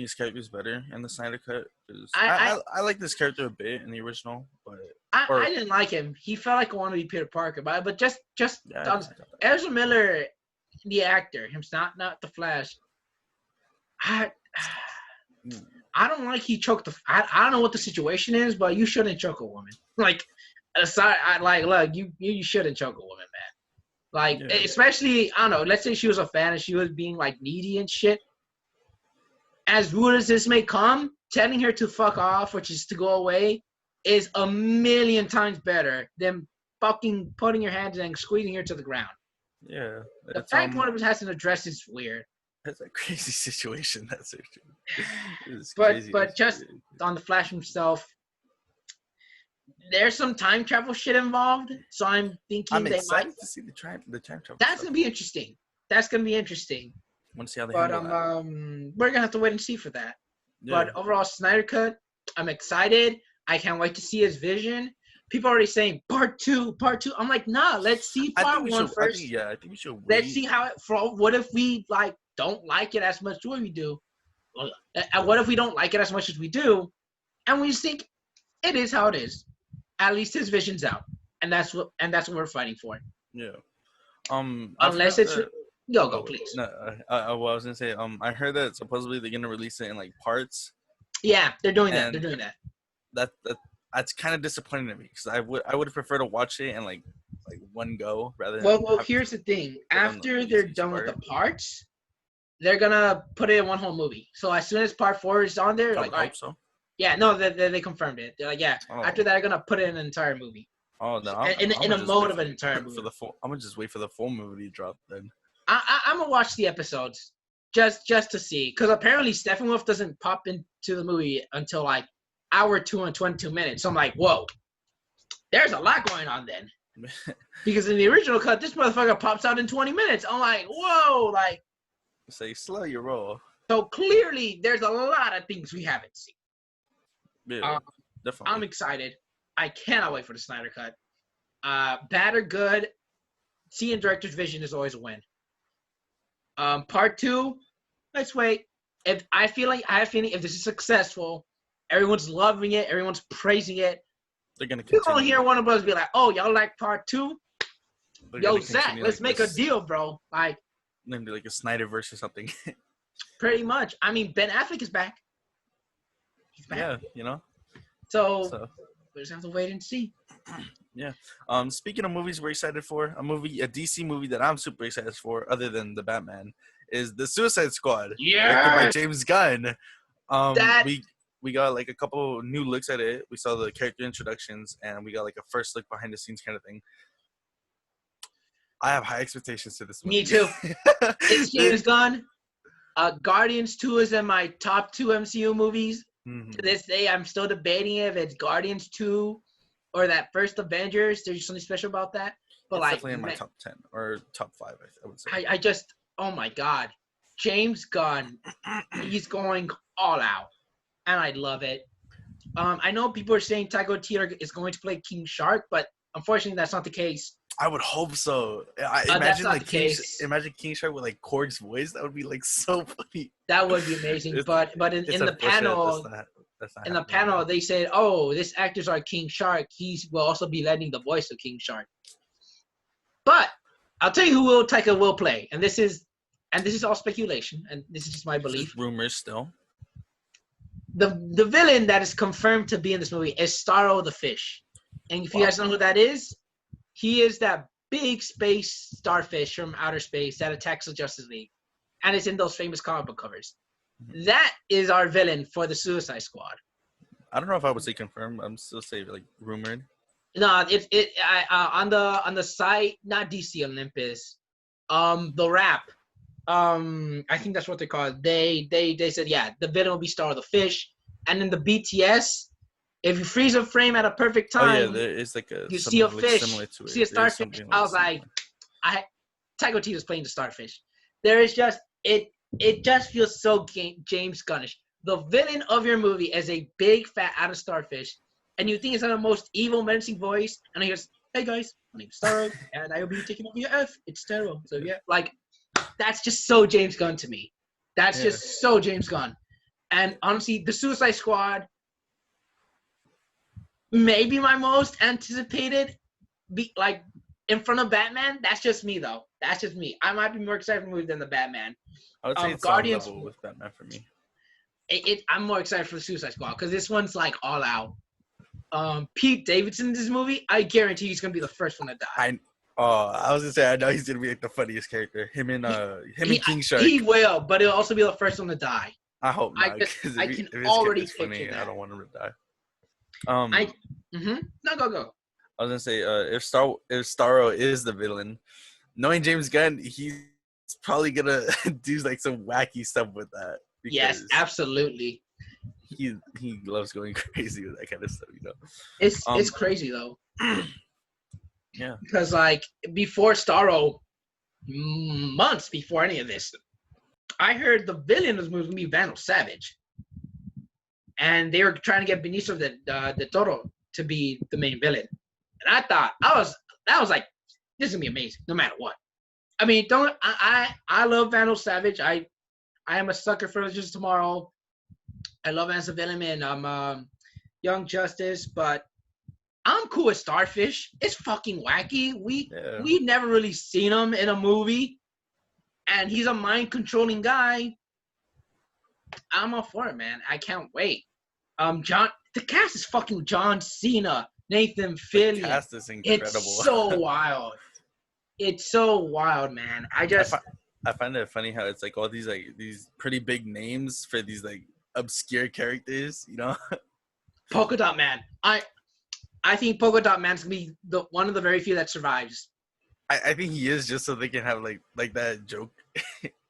his character is better in the Snyder Cut. I like this character a bit in the original, but I didn't like him. He felt like a wannabe Peter Parker, but just Ezra Miller, the actor, him's not the Flash. I don't like he choked I don't know what the situation is, but you shouldn't choke a woman. Like, aside, look, you shouldn't choke a woman, man. Like, especially, I don't know, let's say she was a fan and she was being, like, needy and shit. As rude as this may come, telling her to fuck off or just to go away is a million times better than fucking putting your hands in and squeezing her to the ground. Yeah. The fact one of us hasn't addressed is weird. That's a crazy situation. That's it. But just on the Flash himself, there's some time travel shit involved. So I'm thinking I'm excited to see the time travel. That's gonna be interesting. Want to see how they handle that. We're gonna have to wait and see for that. Yeah. But overall, Snyder Cut, I'm excited. I can't wait to see his vision. People are already saying part two. I'm like, nah, let's see part one first. I think we should wait. Let's see how it. What if we don't like it as much as we do? What if we don't like it as much as we do, and we just think it is how it is? At least his vision's out, and that's what we're fighting for. Yeah. Unless it's go please. No, I was gonna say I heard that supposedly they're gonna release it in like parts. Yeah, they're doing that. That's kind of disappointing to me because I would prefer to watch it in like one go rather than. Well, here's the thing. After they're done with the parts, they're gonna put it in one whole movie. So as soon as part 4 is on there, I hope so. Yeah, no, they confirmed it. They're like, yeah. Oh. After that, they're gonna put it in an entire movie. Oh no! In a mode of an entire movie. I'm gonna just wait for the full movie to drop then. I'm gonna watch the episodes just to see, because apparently Steppenwolf doesn't pop into the movie until like hour 2 and 22 minutes. So I'm like, whoa, there's a lot going on then. Because in the original cut, this motherfucker pops out in 20 minutes. I'm like, whoa, like. Say slow your roll. So clearly, there's a lot of things we haven't seen. Yeah, definitely. I'm excited. I cannot wait for the Snyder Cut. Bad or good, seeing director's vision is always a win. Part 2, let's wait. I have a feeling if this is successful, everyone's loving it, everyone's praising it. They're gonna continue. You're gonna hear one of us be like, "Oh, y'all like part 2? Yo, Zach, let's make a deal, bro." Like, maybe like a Snyderverse or something. Pretty much. I mean, Ben Affleck is back. He's back. Yeah, you know. So we just have to wait and see. Yeah. Speaking of movies we're excited for, a DC movie that I'm super excited for, other than the Batman, is the Suicide Squad. Yeah. Directed by James Gunn. We got like a couple new looks at it. We saw the character introductions, and we got like a first look behind the scenes kind of thing. I have high expectations to this movie. Me too. It's James Gunn. Guardians 2 is in my top 2 MCU movies. Mm-hmm. To this day, I'm still debating if it's Guardians 2 or that first Avengers. There's something special about that. But it's definitely in my top 10 or top 5, I would say. I just, oh my God. James Gunn, he's going all out. And I love it. I know people are saying Taika Waititi is going to play King Shark, but unfortunately, that's not the case. I would hope so. Imagine like King Shark with like Korg's voice. That would be like so funny. That would be amazing. But in the panel, they said, "Oh, this actor's our King Shark. He will also be lending the voice of King Shark." But I'll tell you who Taika will play, and this is all speculation, and this is just my belief. Rumors still. The villain that is confirmed to be in this movie is Starro the Fish, and if you guys know who that is. He is that big space starfish from outer space that attacks the Justice League. and it's in those famous comic book covers. That is our villain for the Suicide Squad. I don't know if I would say confirmed. I'm still saying like rumored. No, on the site, not DC Olympus, the Wrap, I think that's what they're called. They said, yeah, the villain will be Star the Fish, and in the BTS, if you freeze a frame at a perfect time, Oh yeah, there is like you see a fish, similar to it. see a starfish. I was like, Taika Waititi was playing the starfish. There is just it just feels so James Gunnish. The villain of your movie is a big fat out of starfish, and you think it's the most evil, menacing voice, and he goes, "Hey guys, my name's Starro, and I will be taking over your F. It's Starro." So yeah, like that's just so James Gunn to me. That's just so James Gunn. And honestly, the Suicide Squad, maybe my most anticipated, like in front of Batman. That's just me though. That's just me. I might be more excited for the movie than the Batman. I would say it's Guardians on level with Batman for me. I'm more excited for the Suicide Squad because this one's like all out. Pete Davidson in this movie, I guarantee he's gonna be the first one to die. I was gonna say I know he's gonna be like the funniest character. Him and King Shark. He will, but he'll also be the first one to die. I hope not. I can already picture that. I don't want him to die. No, go. I was gonna say if Starro is the villain, knowing James Gunn, he's probably gonna do like some wacky stuff with that. Yes, absolutely. He loves going crazy with that kind of stuff, you know. It's crazy though. Yeah. Because like before Starro, months before any of this, I heard the villain was going to be Vandal Savage, and they were trying to get Benicio del Toro to be the main villain. And I thought that was like, this is gonna be amazing, no matter what. I mean, I love Vandal Savage. I am a sucker for Legends of Tomorrow. I love him as a villain in Young Justice, but I'm cool with Starfish. It's fucking wacky. We never really seen him in a movie, and he's a mind controlling guy. I'm all for it, man. I can't wait. The cast is fucking John Cena, Nathan Fillion. The cast is incredible. It's so wild. It's so wild, man. I find it funny how it's like all these pretty big names for these like obscure characters, you know? Polka Dot Man. I think Polka Dot Man's gonna be one of the very few that survives. I think he is, just so they can have like that joke.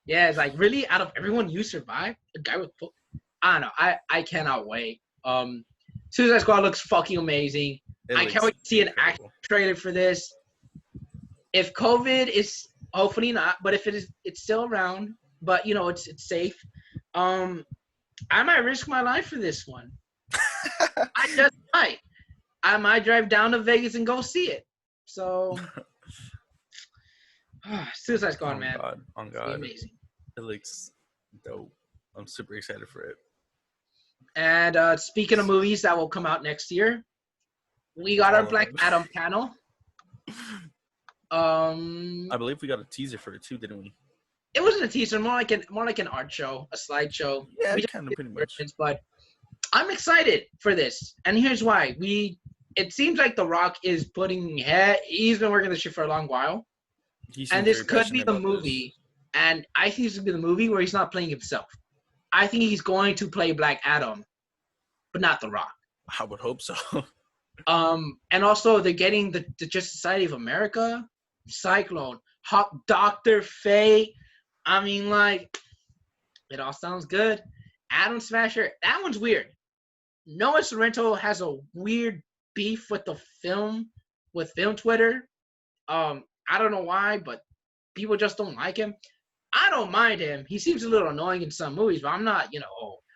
Yeah, it's like, really, out of everyone you survived, a guy with I don't know. I cannot wait. Suicide Squad looks fucking amazing. I can't wait to see an action trailer for this. If COVID is hopefully not, but if it is, it's still around. But you know, it's safe. I might risk my life for this one. I just might. I might drive down to Vegas and go see it. So, Suicide Squad, man. On God. Amazing. It looks dope. I'm super excited for it. And speaking of movies that will come out next year, we got our Black Adam panel. I believe we got a teaser for it too, didn't we? It wasn't a teaser, more like an art show, a slideshow. Yeah, kind of pretty much. But I'm excited for this, and here's why. It seems like The Rock is he's been working this shit for a long while, and this could be the movie. And I think this would be the movie where he's not playing himself. I think he's going to play Black Adam, but not The Rock. I would hope so. And also they're getting the Justice Society of America, Cyclone, Dr. Fate. I mean, like, it all sounds good. Atom Smasher, that one's weird. Noah Sorrento has a weird beef with film Twitter. I don't know why, but people just don't like him. I don't mind him. He seems a little annoying in some movies, but I'm not,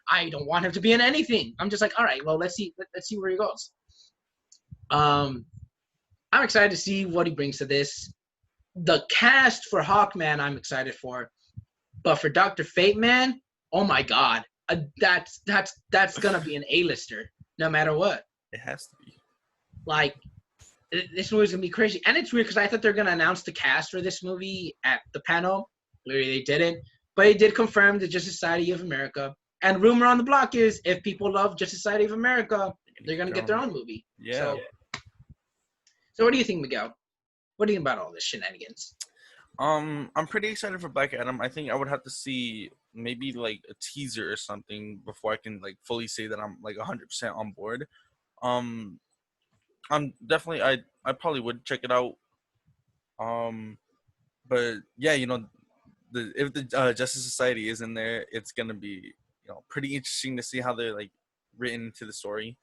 I don't want him to be in anything. I'm just like, all right, well, let's see where he goes. I'm excited to see what he brings to this. The cast for Hawkman, I'm excited for, but for Dr. Fate, man, oh my God, that's gonna be an A-lister no matter what. It has to be. Like, this movie's gonna be crazy, and it's weird because I thought they're gonna announce the cast for this movie at the panel. Clearly, they didn't, but it did confirm the Justice Society of America. And rumor on the block is, if people love Justice Society of America, they're gonna get their own movie. Yeah. So what do you think, Miguel? What do you think about all this shenanigans? I'm pretty excited for Black Adam. I think I would have to see maybe like a teaser or something before I can like fully say that I'm like 100% on board. Um, I'm definitely I probably would check it out. Um, but yeah, if the Justice Society is in there, it's gonna be pretty interesting to see how they're like written into the story.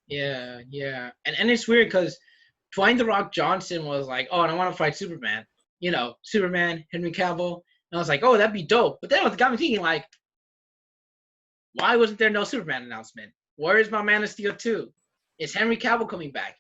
Yeah, yeah. And it's weird because Dwayne The Rock Johnson was like, oh, and I want to fight Superman. Superman, Henry Cavill. And I was like, oh, that'd be dope. But then it got me thinking, like, why wasn't there no Superman announcement? Where is my Man of Steel 2? Is Henry Cavill coming back?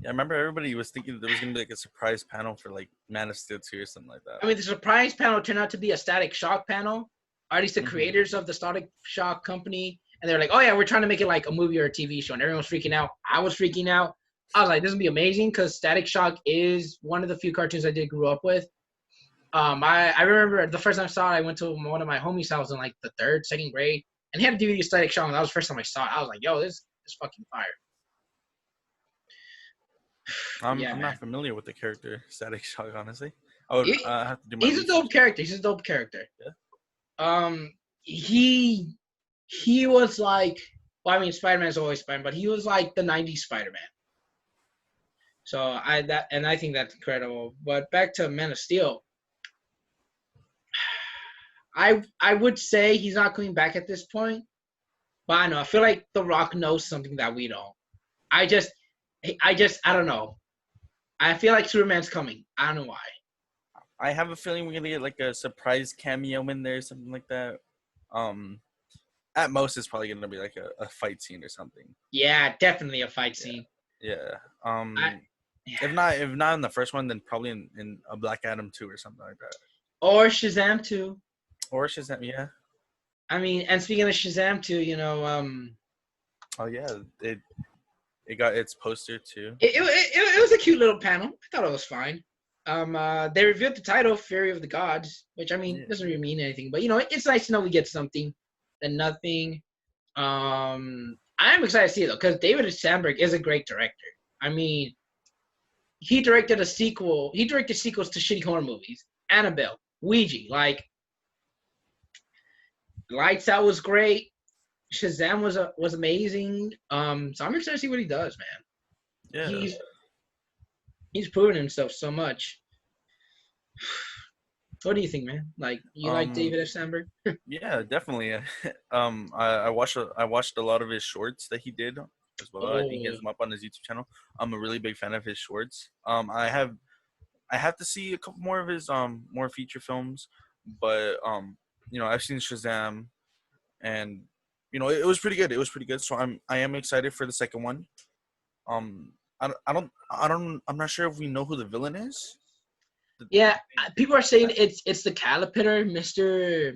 Yeah, I remember everybody was thinking there was gonna be like a surprise panel for like Man of Steel 2 or something like that. I mean, the surprise panel turned out to be a Static Shock panel. Or at least the Mhm. creators of the Static Shock company. And they're like, oh, yeah, we're trying to make it like a movie or a TV show. And everyone was freaking out. I was freaking out. I was like, this would be amazing because Static Shock is one of the few cartoons I did grow up with. I remember the first time I saw it, I went to one of my homies' house in like the second grade, and he had a DVD of Static Shock, and that was the first time I saw it. I was like, yo, this fucking fire. I'm Yeah, I'm man. not familiar with the character Static Shock, honestly. I would have to do my He's a research. dope character. He's a dope character. Yeah. He was like, well, I mean, Spider-Man's always Spider-Man, but he was like the '90s Spider-Man. So I think that's incredible. But back to Man of Steel. I would say he's not coming back at this point, but I don't know. I feel like The Rock knows something that we don't. I don't know. I feel like Superman's coming. I don't know why. I have a feeling we're gonna get like a surprise cameo in there, something like that. At most, it's probably gonna be like a fight scene or something. Yeah, definitely a fight scene. Yeah. Yeah. If not in the first one, then probably in a Black Adam 2 or something like that. Or Shazam 2. Or Shazam, yeah. I mean, and speaking of Shazam 2, Oh yeah, it got its poster too. it was a cute little panel. I thought it was fine. They revealed the title, Fury of the Gods, which I mean doesn't really mean anything, but it's nice to know we get something than nothing. I am excited to see it though, because David Sandberg is a great director. I mean, he directed a sequel. He directed sequels to shitty horror movies, Annabelle, Ouija, like Lights Out was great. Shazam was amazing. So I'm excited to see what he does, man. Yeah. He's proven himself so much. What do you think, man? Like, you like David F. Sandberg? Yeah, definitely. I watched a lot of his shorts that he did as well. I think he has them up on his YouTube channel. I'm a really big fan of his shorts. I have to see a couple more of his more feature films, but I've seen Shazam, and it was pretty good. It was pretty good. So I am excited for the second one. I'm not sure if we know who the villain is. Yeah, people are saying it's the Caterpillar, Mr.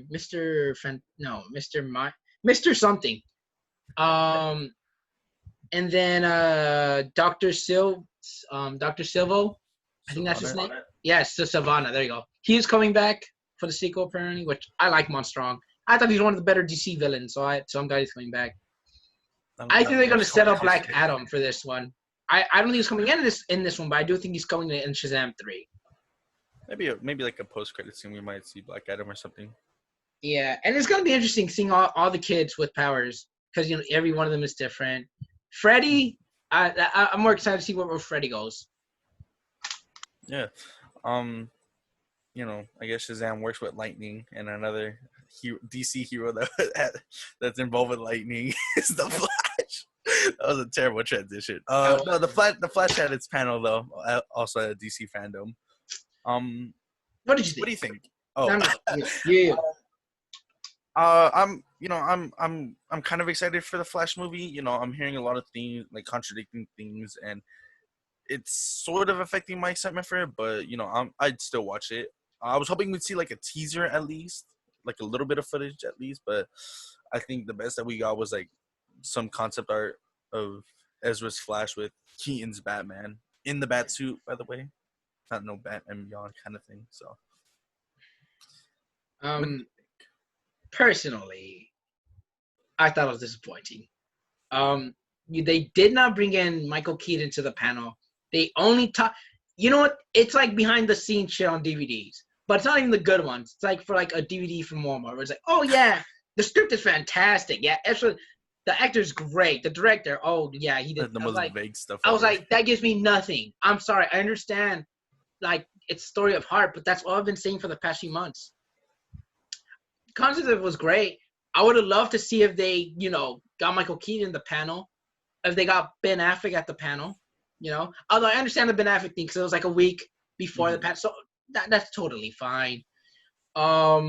something. And then Dr. Silvo, I think that's his name. Yes, the Savannah. There you go. He's coming back for the sequel apparently, which I like him on strong. I thought he's one of the better DC villains, so I'm glad he's coming back. I think they're gonna set up Black Adam for this one. I don't think he's coming in this one, but I do think he's coming in Shazam 3. Maybe like a post-credit scene, we might see Black Adam or something. Yeah, and it's gonna be interesting seeing all the kids with powers because every one of them is different. Freddy, I'm more excited to see where Freddy goes. Yeah, I guess Shazam works with lightning, and another DC hero that's involved with lightning is the Flash. That was a terrible transition. No, the Flash had its panel though, also at DC Fandome. What did you think? What do you think? Oh, no. Yeah. I'm kind of excited for the Flash movie. I'm hearing a lot of things, like contradicting things, and it's sort of affecting my excitement for it. But I'd still watch it. I was hoping we'd see like a teaser at least, like a little bit of footage at least. But I think the best that we got was like some concept art of Ezra's Flash with Keaton's Batman in the bat suit, by the way. Not no Batman Beyond kind of thing. So, personally, I thought it was disappointing. They did not bring in Michael Keaton to the panel. They only talk. you know what? It's like behind the scenes shit on DVDs, but it's not even the good ones. It's like for like a DVD from Walmart, where it's like, oh yeah, the script is fantastic. Yeah, extra, the actor's great. The director, oh yeah, he did. The most vague stuff I was ever. like, that gives me nothing. I'm sorry. I understand, like it's story of heart, but that's all I've been saying for the past few months. Concept of it was great. I would have loved to see if they, got Michael Keaton in the panel, if they got Ben Affleck at the panel, Although I understand the Ben Affleck thing because it was like a week before the panel, so that's totally fine. I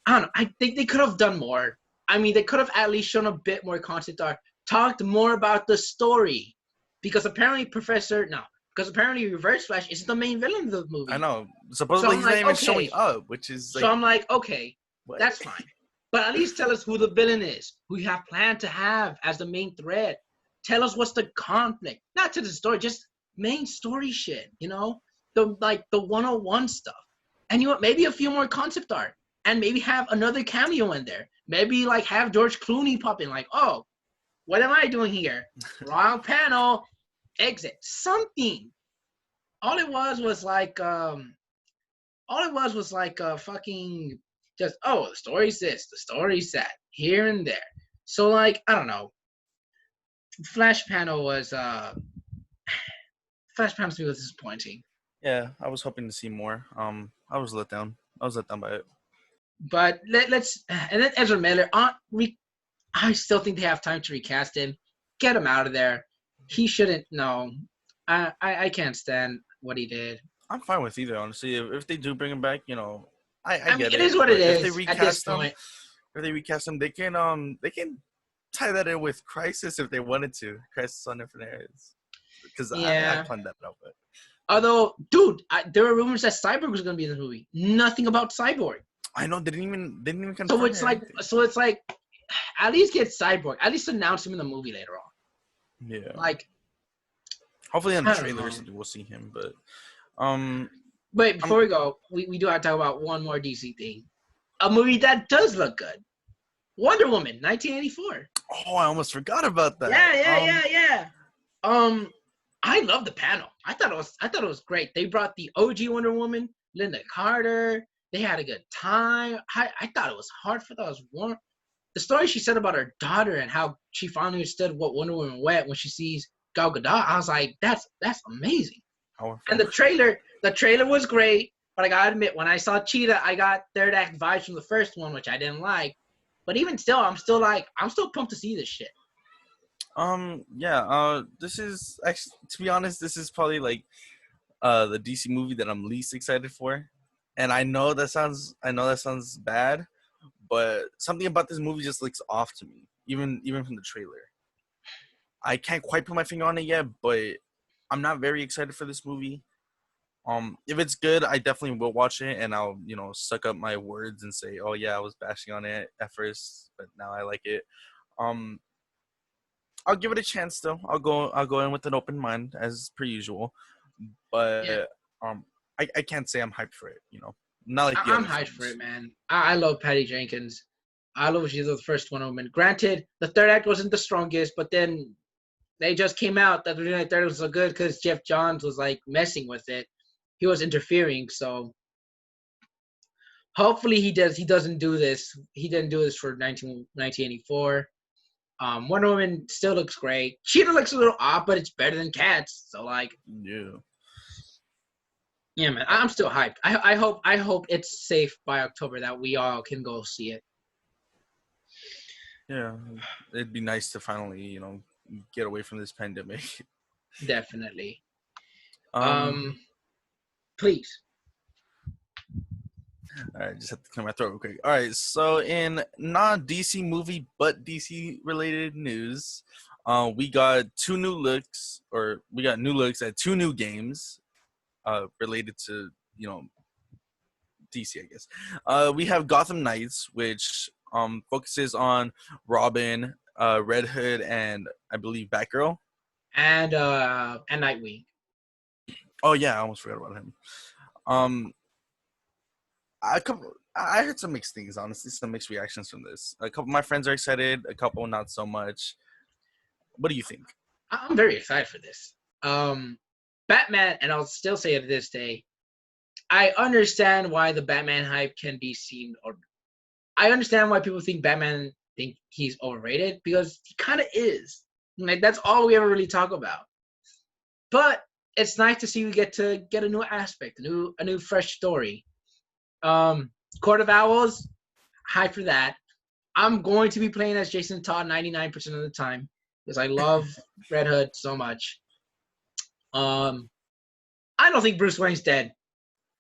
don't know. I think they could have done more. I mean, they could have at least shown a bit more concept art, talked more about the story, because apparently Reverse Flash isn't the main villain of the movie. I know. Supposedly he's not even showing up, which is like... So I'm like, okay, what? That's fine. But at least tell us who the villain is, who you have planned to have as the main thread. Tell us what's the conflict. Not to the story, just main story shit, The 101 stuff. And maybe a few more concept art. And maybe have another cameo in there. Maybe like have George Clooney pop in, like, oh, what am I doing here? Wrong panel. Exit. Something. All it was like fucking just, oh, the story's this, the story's that, here and there. So like, I don't know. Flash panel was disappointing. Yeah, I was hoping to see more. I was let down. I was let down by it. But let's and then Ezra Miller. I still think they have time to recast him. Get him out of there. He shouldn't. No, I can't stand what he did. I'm fine with either, honestly. If they do bring him back, I mean, get it. It is what it is. If they recast him, they can tie that in with Crisis if they wanted to. Crisis on Infinite Earths. Because I planned that out. But although, dude, there were rumors that Cyborg was going to be in the movie. Nothing about Cyborg. I know, they didn't even confirm. So it's like, at least get Cyborg. At least announce him in the movie later on. Yeah. Like, hopefully in the trailer or something we'll see him, but Wait, before we go, we do have to talk about one more DC thing. A movie that does look good. Wonder Woman, 1984. Oh, I almost forgot about that. Yeah. I love the panel. I thought it was great. They brought the OG Wonder Woman, Linda Carter. They had a good time. I thought it was heartfelt. It was warm. The story she said about her daughter and how she finally understood what Wonder Woman went when she sees Gal Gadot, I was like, that's amazing. Powerful. And the trailer was great, but I gotta admit, when I saw Cheetah, I got third act vibes from the first one, which I didn't like. But even still, I'm still pumped to see this shit. This is actually, to be honest, this is probably like the DC movie that I'm least excited for. And I know that sounds bad, but something about this movie just looks off to me, even from the trailer. I can't quite put my finger on it yet, but I'm not very excited for this movie. If it's good, I definitely will watch it, and I'll, suck up my words and say, oh yeah, I was bashing on it at first, but now I like it. I'll give it a chance though. I'll go in with an open mind as per usual, but yeah. I can't say I'm hyped for it. Not like I'm hyped for it, man. I love Patty Jenkins. I love she's the first Wonder Woman. Granted, the third act wasn't the strongest, but then they just came out that the third act was so good because Jeff Johns was like messing with it. He was interfering, so hopefully he doesn't do this. He didn't do this for 1984. Wonder Woman still looks great. Cheetah looks a little off, but it's better than Cats. So like, yeah, man, I'm still hyped. I hope it's safe by October that we all can go see it. Yeah, it'd be nice to finally, get away from this pandemic. Definitely. Please. All right, just have to clear my throat real quick. All right, so in non-DC movie but DC related news, we got new looks at two new games related to, DC, I guess. We have Gotham Knights, which focuses on Robin, Red Hood, and I believe Batgirl. And Nightwing. Oh yeah, I almost forgot about him. I heard some mixed things, honestly, some mixed reactions from this. A couple of my friends are excited, a couple not so much. What do you think? I'm very excited for this. Batman, and I'll still say it to this day, I understand why the Batman hype can be seen, or I understand why people think Batman think he's overrated, because he kind of is. Like, that's all we ever really talk about. But it's nice to see we get to get a new aspect, a new fresh story. Court of Owls, hype for that. I'm going to be playing as Jason Todd 99% of the time because I love Red Hood so much. I don't think Bruce Wayne's dead.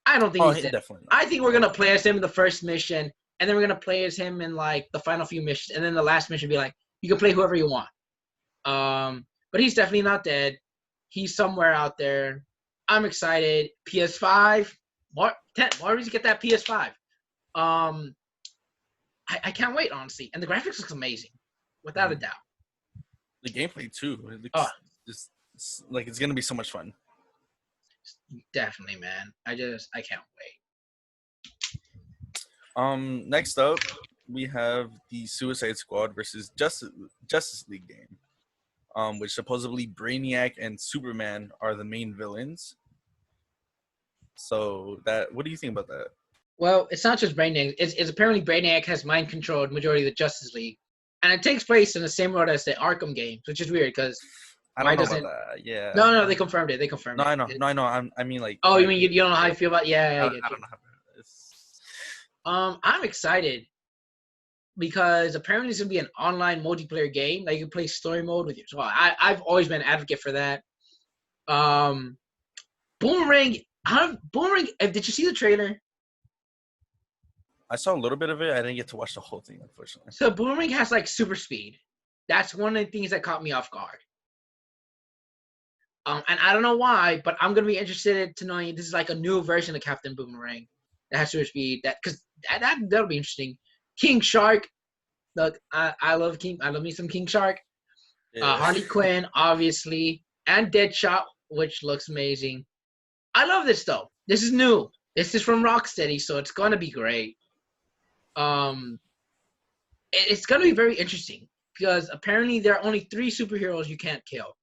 I don't think he's dead. Definitely I think we're gonna play as him in the first mission, and then we're gonna play as him in like the final few missions, and then the last mission be like, you can play whoever you want. But he's definitely not dead. He's somewhere out there. I'm excited. PS5. Why did you get that PS5? I can't wait, honestly. And the graphics looks amazing, without a doubt. The gameplay too. It looks just like it's gonna be so much fun. Definitely, man. I can't wait. Next up, we have the Suicide Squad versus Justice League game, which supposedly Brainiac and Superman are the main villains. So what do you think about that? Well, it's not just Brainiac. It's apparently Brainiac has mind-controlled majority of the Justice League. And it takes place in the same world as the Arkham games, which is weird because I don't know about that. Yeah. No, they confirmed it. No, I know. I mean, like. Oh, you mean you don't know how you feel about? Yeah, I don't know how it is. I'm excited because apparently it's gonna be an online multiplayer game that you can play story mode with you. So I've always been an advocate for that. Boomerang. Did you see the trailer? I saw a little bit of it. I didn't get to watch the whole thing, unfortunately. So Boomerang has like super speed. That's one of the things that caught me off guard. And I don't know why, but I'm gonna be interested to know this is like a new version of Captain Boomerang that has super speed. That'll be interesting. King Shark. Look, I love me some King Shark. Yeah. Harley Quinn, obviously, and Deadshot, which looks amazing. I love this though. This is new. This is from Rocksteady, so it's gonna be great. It's gonna be very interesting because apparently there are only 3 superheroes you can't kill: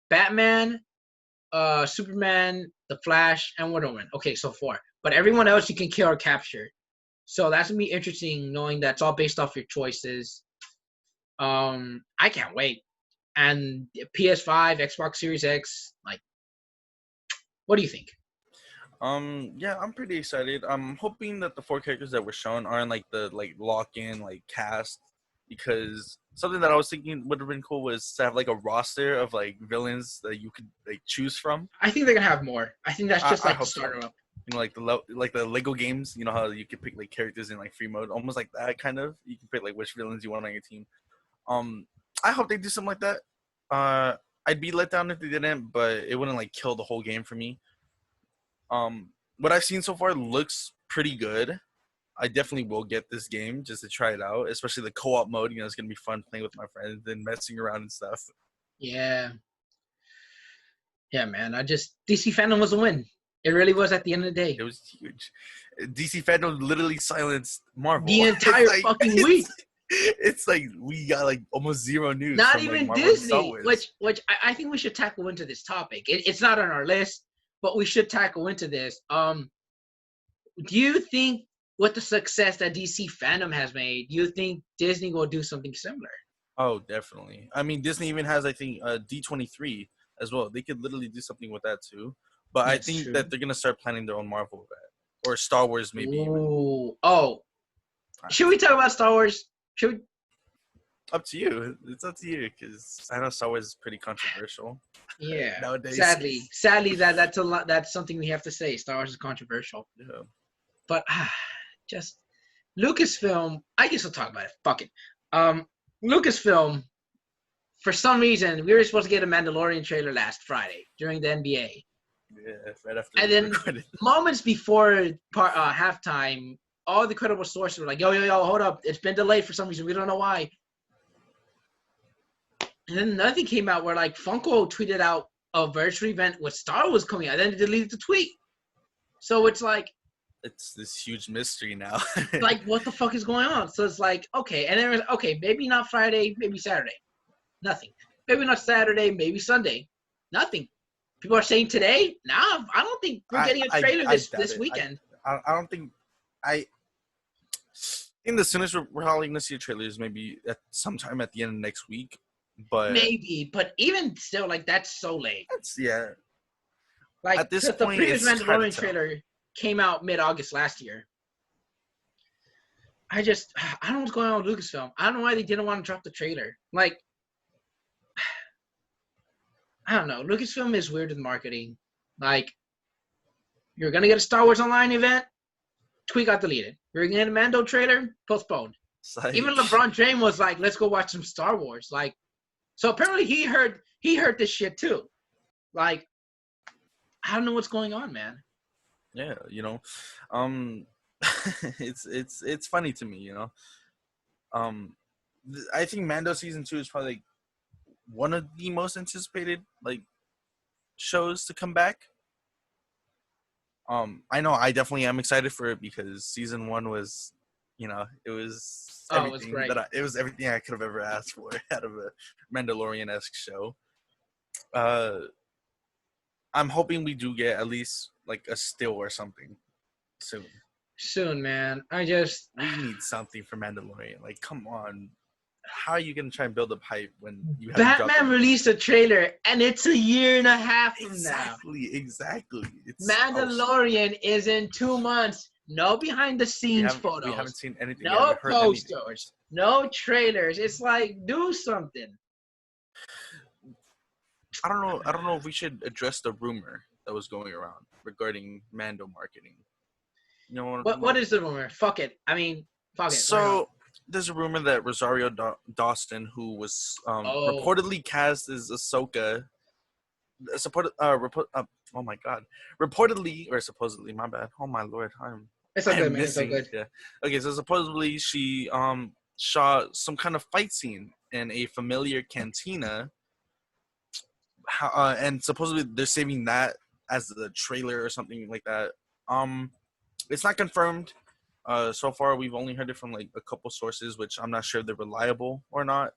Batman, Superman, The Flash, and Wonder Woman. Okay, so 4. But everyone else you can kill or capture. So that's gonna be interesting, knowing that's all based off your choices. I can't wait. And PS5, Xbox Series X, like, what do you think? Yeah, I'm pretty excited. I'm hoping that the 4 characters that were shown aren't like the lock-in cast, because something that I was thinking would have been cool was to have like a roster of villains that you could choose from. I think they're gonna have more. I think that's just the starter up. You know, like the Lego games. You know how you could pick characters in free mode, almost like that kind of. You can pick which villains you want on your team. I hope they do something like that. I'd be let down if they didn't, but it wouldn't kill the whole game for me. What I've seen so far looks pretty good. I definitely will get this game just to try it out, especially the co-op mode. You know, it's gonna be fun playing with my friends and messing around and stuff. Yeah, man. DC Fandom was a win. It really was at the end of the day. It was huge. DC Fandom literally silenced Marvel the entire fucking week. It's we got almost zero news. Not even Disney, which I think we should tackle into this topic. It's not on our list, but we should tackle into this. Do you think with the success that DC Fandom has made, do you think Disney will do something similar? Oh, definitely. I mean, Disney even has, I think, D23 as well. They could literally do something with that too. But that's I think that they're gonna start planning their own Marvel event or Star Wars, maybe. Ooh. Oh, should we talk about Star Wars? Should we? Up to you. It's up to you because I know Star Wars is pretty controversial. Yeah. Nowadays. Sadly, that's a lot. That's something we have to say. Star Wars is controversial. Yeah. But just Lucasfilm. I guess we'll talk about it. Fuck it. Lucasfilm. For some reason, we were supposed to get a Mandalorian trailer last Friday during the NBA. Yeah, right after. And then moments before halftime, all the credible sources were like, yo, hold up. It's been delayed for some reason. We don't know why. And then another thing came out where Funko tweeted out a virtual event with Star Wars coming out. Then they deleted the tweet. So it's it's this huge mystery now. What the fuck is going on? So it's okay. And then it was, okay, maybe not Friday, maybe Saturday. Nothing. Maybe not Saturday, maybe Sunday. Nothing. People are saying today. Nah, I don't think we're getting a trailer this weekend. I don't think I. In the soonest we're probably gonna see a trailer is maybe at sometime at the end of next week, but maybe. But even still, like that's so late. Yeah. Like at this the point, previous it's Mandalorian trailer came out mid-August last year. I don't know what's going on with Lucasfilm. I don't know why they didn't want to drop the trailer. Like, I don't know. Lucasfilm is weird with marketing. Like, you're gonna get a Star Wars Online event, tweet got deleted. You're gonna get a Mando trailer, postponed. Like, even LeBron James was like, "Let's go watch some Star Wars." Like, so apparently he heard this shit too. Like, I don't know what's going on, man. Yeah, you know, it's funny to me, you know. I think Mando season 2 is probably like one of the most anticipated like shows to come back. I know I definitely am excited for it because season 1 was, you know, it was everything it was everything I could have ever asked for out of a Mandalorian-esque show. I'm hoping we do get at least like a still or something soon. Soon, man. We need something for Mandalorian. Like, come on. How are you gonna try and build up hype when you have Batman released a trailer and it's a year and a half from now? Exactly. Mandalorian is in 2 months. No behind the scenes photos. We haven't seen anything. No posters. No trailers. It's like, do something. I don't know if we should address the rumor that was going around regarding Mando marketing. You know what is the rumor? Fuck it. I mean, fuck it. So there's a rumor that Rosario Dawson, who was reportedly cast as Ahsoka, oh my god, reportedly or supposedly, my bad. Oh my lord, it's so good, man. It's so good. Yeah. Okay, so supposedly she shot some kind of fight scene in a familiar cantina. And supposedly they're saving that as the trailer or something like that. It's not confirmed. So far we've only heard it from like a couple sources, which I'm not sure if they're reliable or not.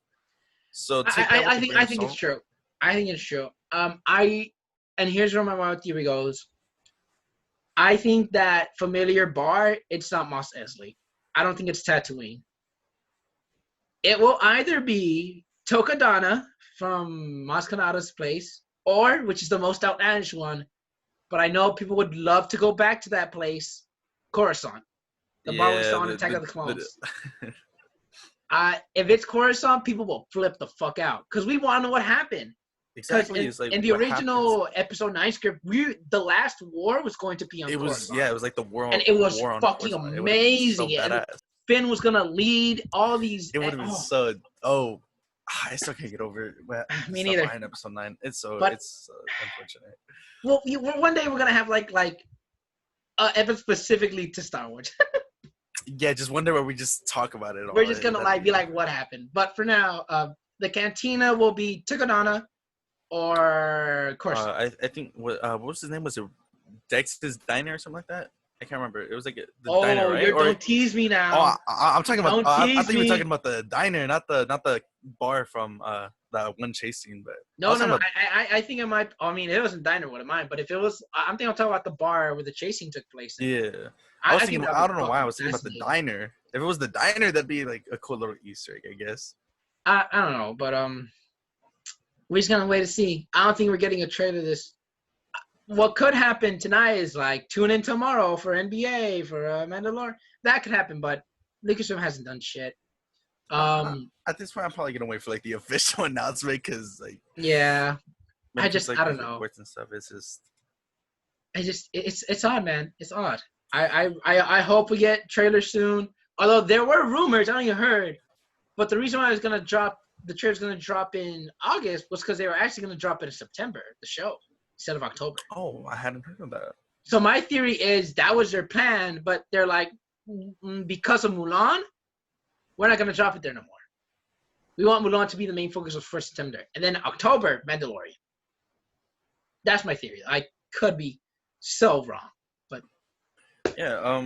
So I think it's true. I think it's true. And here's where my wild theory goes. I think that familiar bar, it's not Mos Eisley. I don't think it's Tatooine. It will either be Tokadana from Maz Kanata's place, or, which is the most outlandish one, but I know people would love to go back to that place, Coruscant. The bar we saw in Attack of the Clones. If it's Coruscant, people will flip the fuck out, because we want to know what happened. Exactly. In the original Episode 9 script, the last war was going to be on Coruscant. Yeah, it was like the war on and it was fucking amazing. So Finn was going to lead all these... It would have been so... I still can't get over it. Me neither. Episode 9. It's unfortunate. Well, one day we're going to have like episode specifically to Star Wars. Yeah, just one day where we just talk about it all. We're just going to be like, what happened? But for now, the cantina will be Tukadana or Coruscant. I think, what was his name? Was it Dex's Diner or something like that? I can't remember. It was like the diner, right? Don't tease me now. Oh, I'm talking about. I thought you were talking about the diner, not the bar from that one chase scene. But no. I think it might. I mean, it wasn't diner, what of mine. But if it was, I'm talking about the bar where the chasing took place. Yeah, I was thinking. I don't know why I was thinking about the diner. If it was the diner, that'd be like a cool little Easter egg, I guess. I don't know, but we're just gonna wait to see. I don't think we're getting a trailer this. What could happen tonight is like tune in tomorrow for NBA, for Mandalorian. That could happen, but Lucasfilm hasn't done shit. At this point, I'm probably gonna wait for like the official announcement because like yeah, I don't know. Reports and stuff. It's odd, man. It's odd. I hope we get trailers soon. Although there were rumors, I don't even heard, but the reason why the trailer's gonna drop in August was because they were actually gonna drop it in September, the show, instead of October. Oh, I hadn't heard of that. So my theory is that was their plan, but they're like, because of Mulan, we're not going to drop it there no more. We want Mulan to be the main focus of 1st September. And then October, Mandalorian. That's my theory. I could be so wrong, but... Yeah,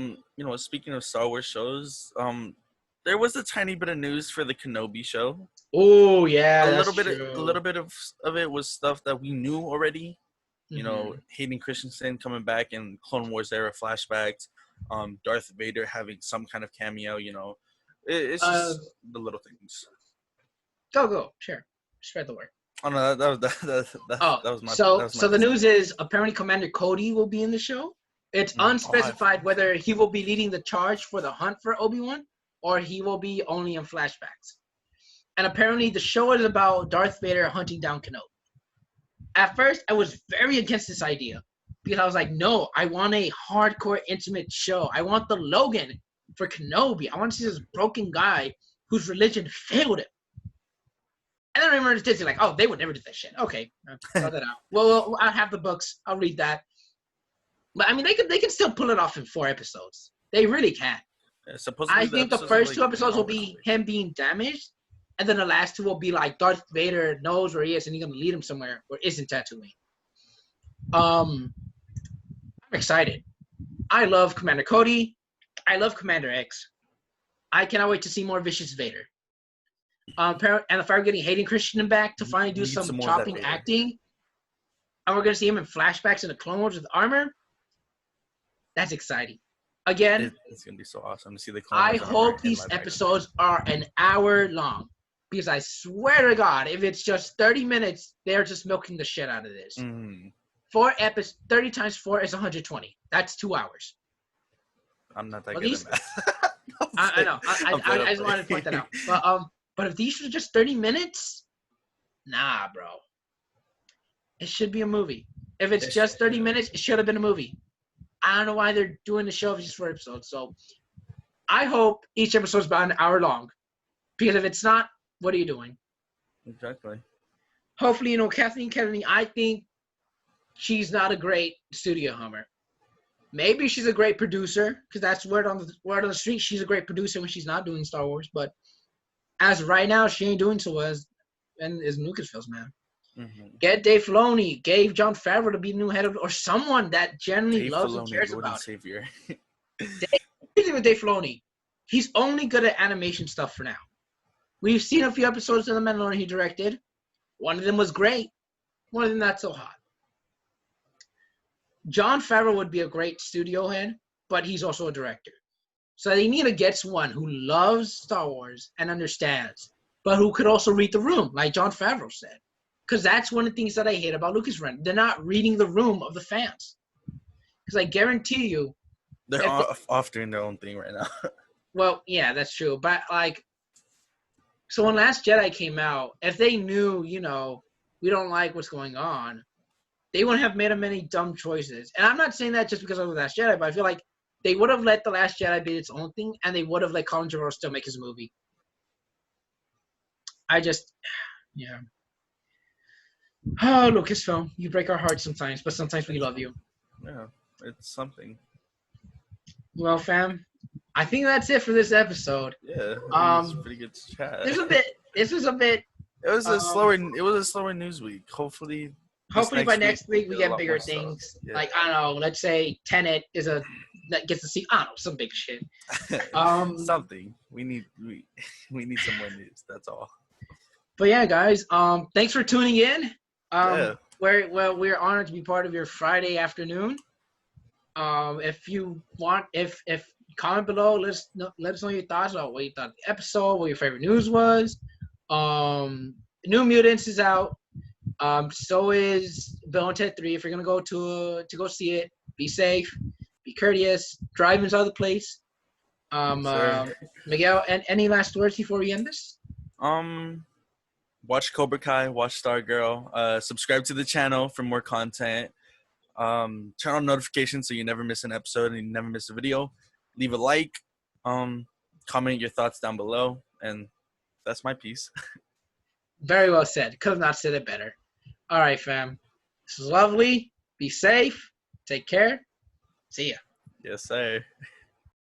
speaking of Star Wars shows, there was a tiny bit of news for the Kenobi show. Oh, yeah, a little bit of it was stuff that we knew already. You know, Hayden Christensen coming back in Clone Wars era flashbacks. Darth Vader having some kind of cameo. You know, it's just the little things. Go. Sure. Spread the word. Oh no, that was my. So the news is apparently Commander Cody will be in the show. It's unspecified whether he will be leading the charge for the hunt for Obi-Wan or he will be only in flashbacks. And apparently the show is about Darth Vader hunting down Kenobi. At first, I was very against this idea because I was like, no, I want a hardcore, intimate show. I want the Logan for Kenobi. I want to see this broken guy whose religion failed him. And then I remember Disney like, oh, they would never do that shit. Okay, throw that out. Well, I'll have the books. I'll read that. But I mean, they can still pull it off in 4 episodes. They really can. Yeah, I think the first 2 episodes will be him being damaged, and then the last 2 will be like Darth Vader knows where he is and he's gonna lead him somewhere where isn't Tatooine. I'm excited. I love Commander Cody. I love Commander X. I cannot wait to see more Vicious Vader. And if I'm getting Hayden Christensen back to finally do some chopping acting, and we're gonna see him in flashbacks in the Clone Wars with armor, that's exciting. Again, it's gonna be so awesome to see the Clone Wars. I hope these episodes are an hour long, because I swear to God, if it's just 30 minutes, they're just milking the shit out of this. 4 episodes, 30 times 4 is 120. That's 2 hours. I'm not that good at math. I know. I just wanted to point that out. But if these are just 30 minutes, nah, bro. It should be a movie. If it's just 30 minutes, it should have been a movie. I don't know why they're doing the show if it's just 4 episodes. So I hope each episode is about an hour long. Because if it's not, what are you doing? Exactly. Hopefully, Kathleen Kennedy, I think she's not a great studio hummer. Maybe she's a great producer, because that's word on the street. She's a great producer when she's not doing Star Wars. But as right now, she ain't doing so well as Lucasfilms, man. Get Dave Filoni, gave Jon Favreau to be the new head of, or someone that generally loves and cares about it. With Dave Filoni, he's only good at animation stuff for now. We've seen a few episodes of The Mandalorian he directed. One of them was great. One of them not so hot. Jon Favreau would be a great studio head, but he's also a director. So they need to get someone who loves Star Wars and understands, but who could also read the room, like Jon Favreau said. Because that's one of the things that I hate about Lucasfilm. They're not reading the room of the fans. Because I guarantee you... They're off doing their own thing right now. Well, yeah, that's true. But, so when Last Jedi came out, if they knew, we don't like what's going on, they wouldn't have made many dumb choices. And I'm not saying that just because of The Last Jedi, but I feel like they would have let The Last Jedi be its own thing, and they would have let Colin Trevorrow still make his movie. Yeah. Oh, Lucasfilm, you break our hearts sometimes, but sometimes we love you. Yeah, it's something. Well, fam, I think that's it for this episode. Yeah, it was a pretty good chat. This was a bit. It was a slower news week. Hopefully by next week we get bigger things. Yeah. Like, I don't know, let's say Tenet that gets to see, I don't know, some big shit. Something. We need some more news. That's all. But yeah, guys, thanks for tuning in. We're honored to be part of your Friday afternoon. If you want, if comment below, let us know your thoughts about what you thought of the episode, what your favorite news was. New Mutants is out. So is Bill and Ted 3. If you're gonna go to go see it, be safe, be courteous, drive into the place. Miguel, and any last words before we end this? Watch Cobra Kai, watch Stargirl, subscribe to the channel for more content. Turn on notifications so you never miss an episode and you never miss a video. Leave a like, comment your thoughts down below, and that's my piece. Very well said. Could have not said it better. All right, fam. This is lovely. Be safe. Take care. See ya. Yes, sir.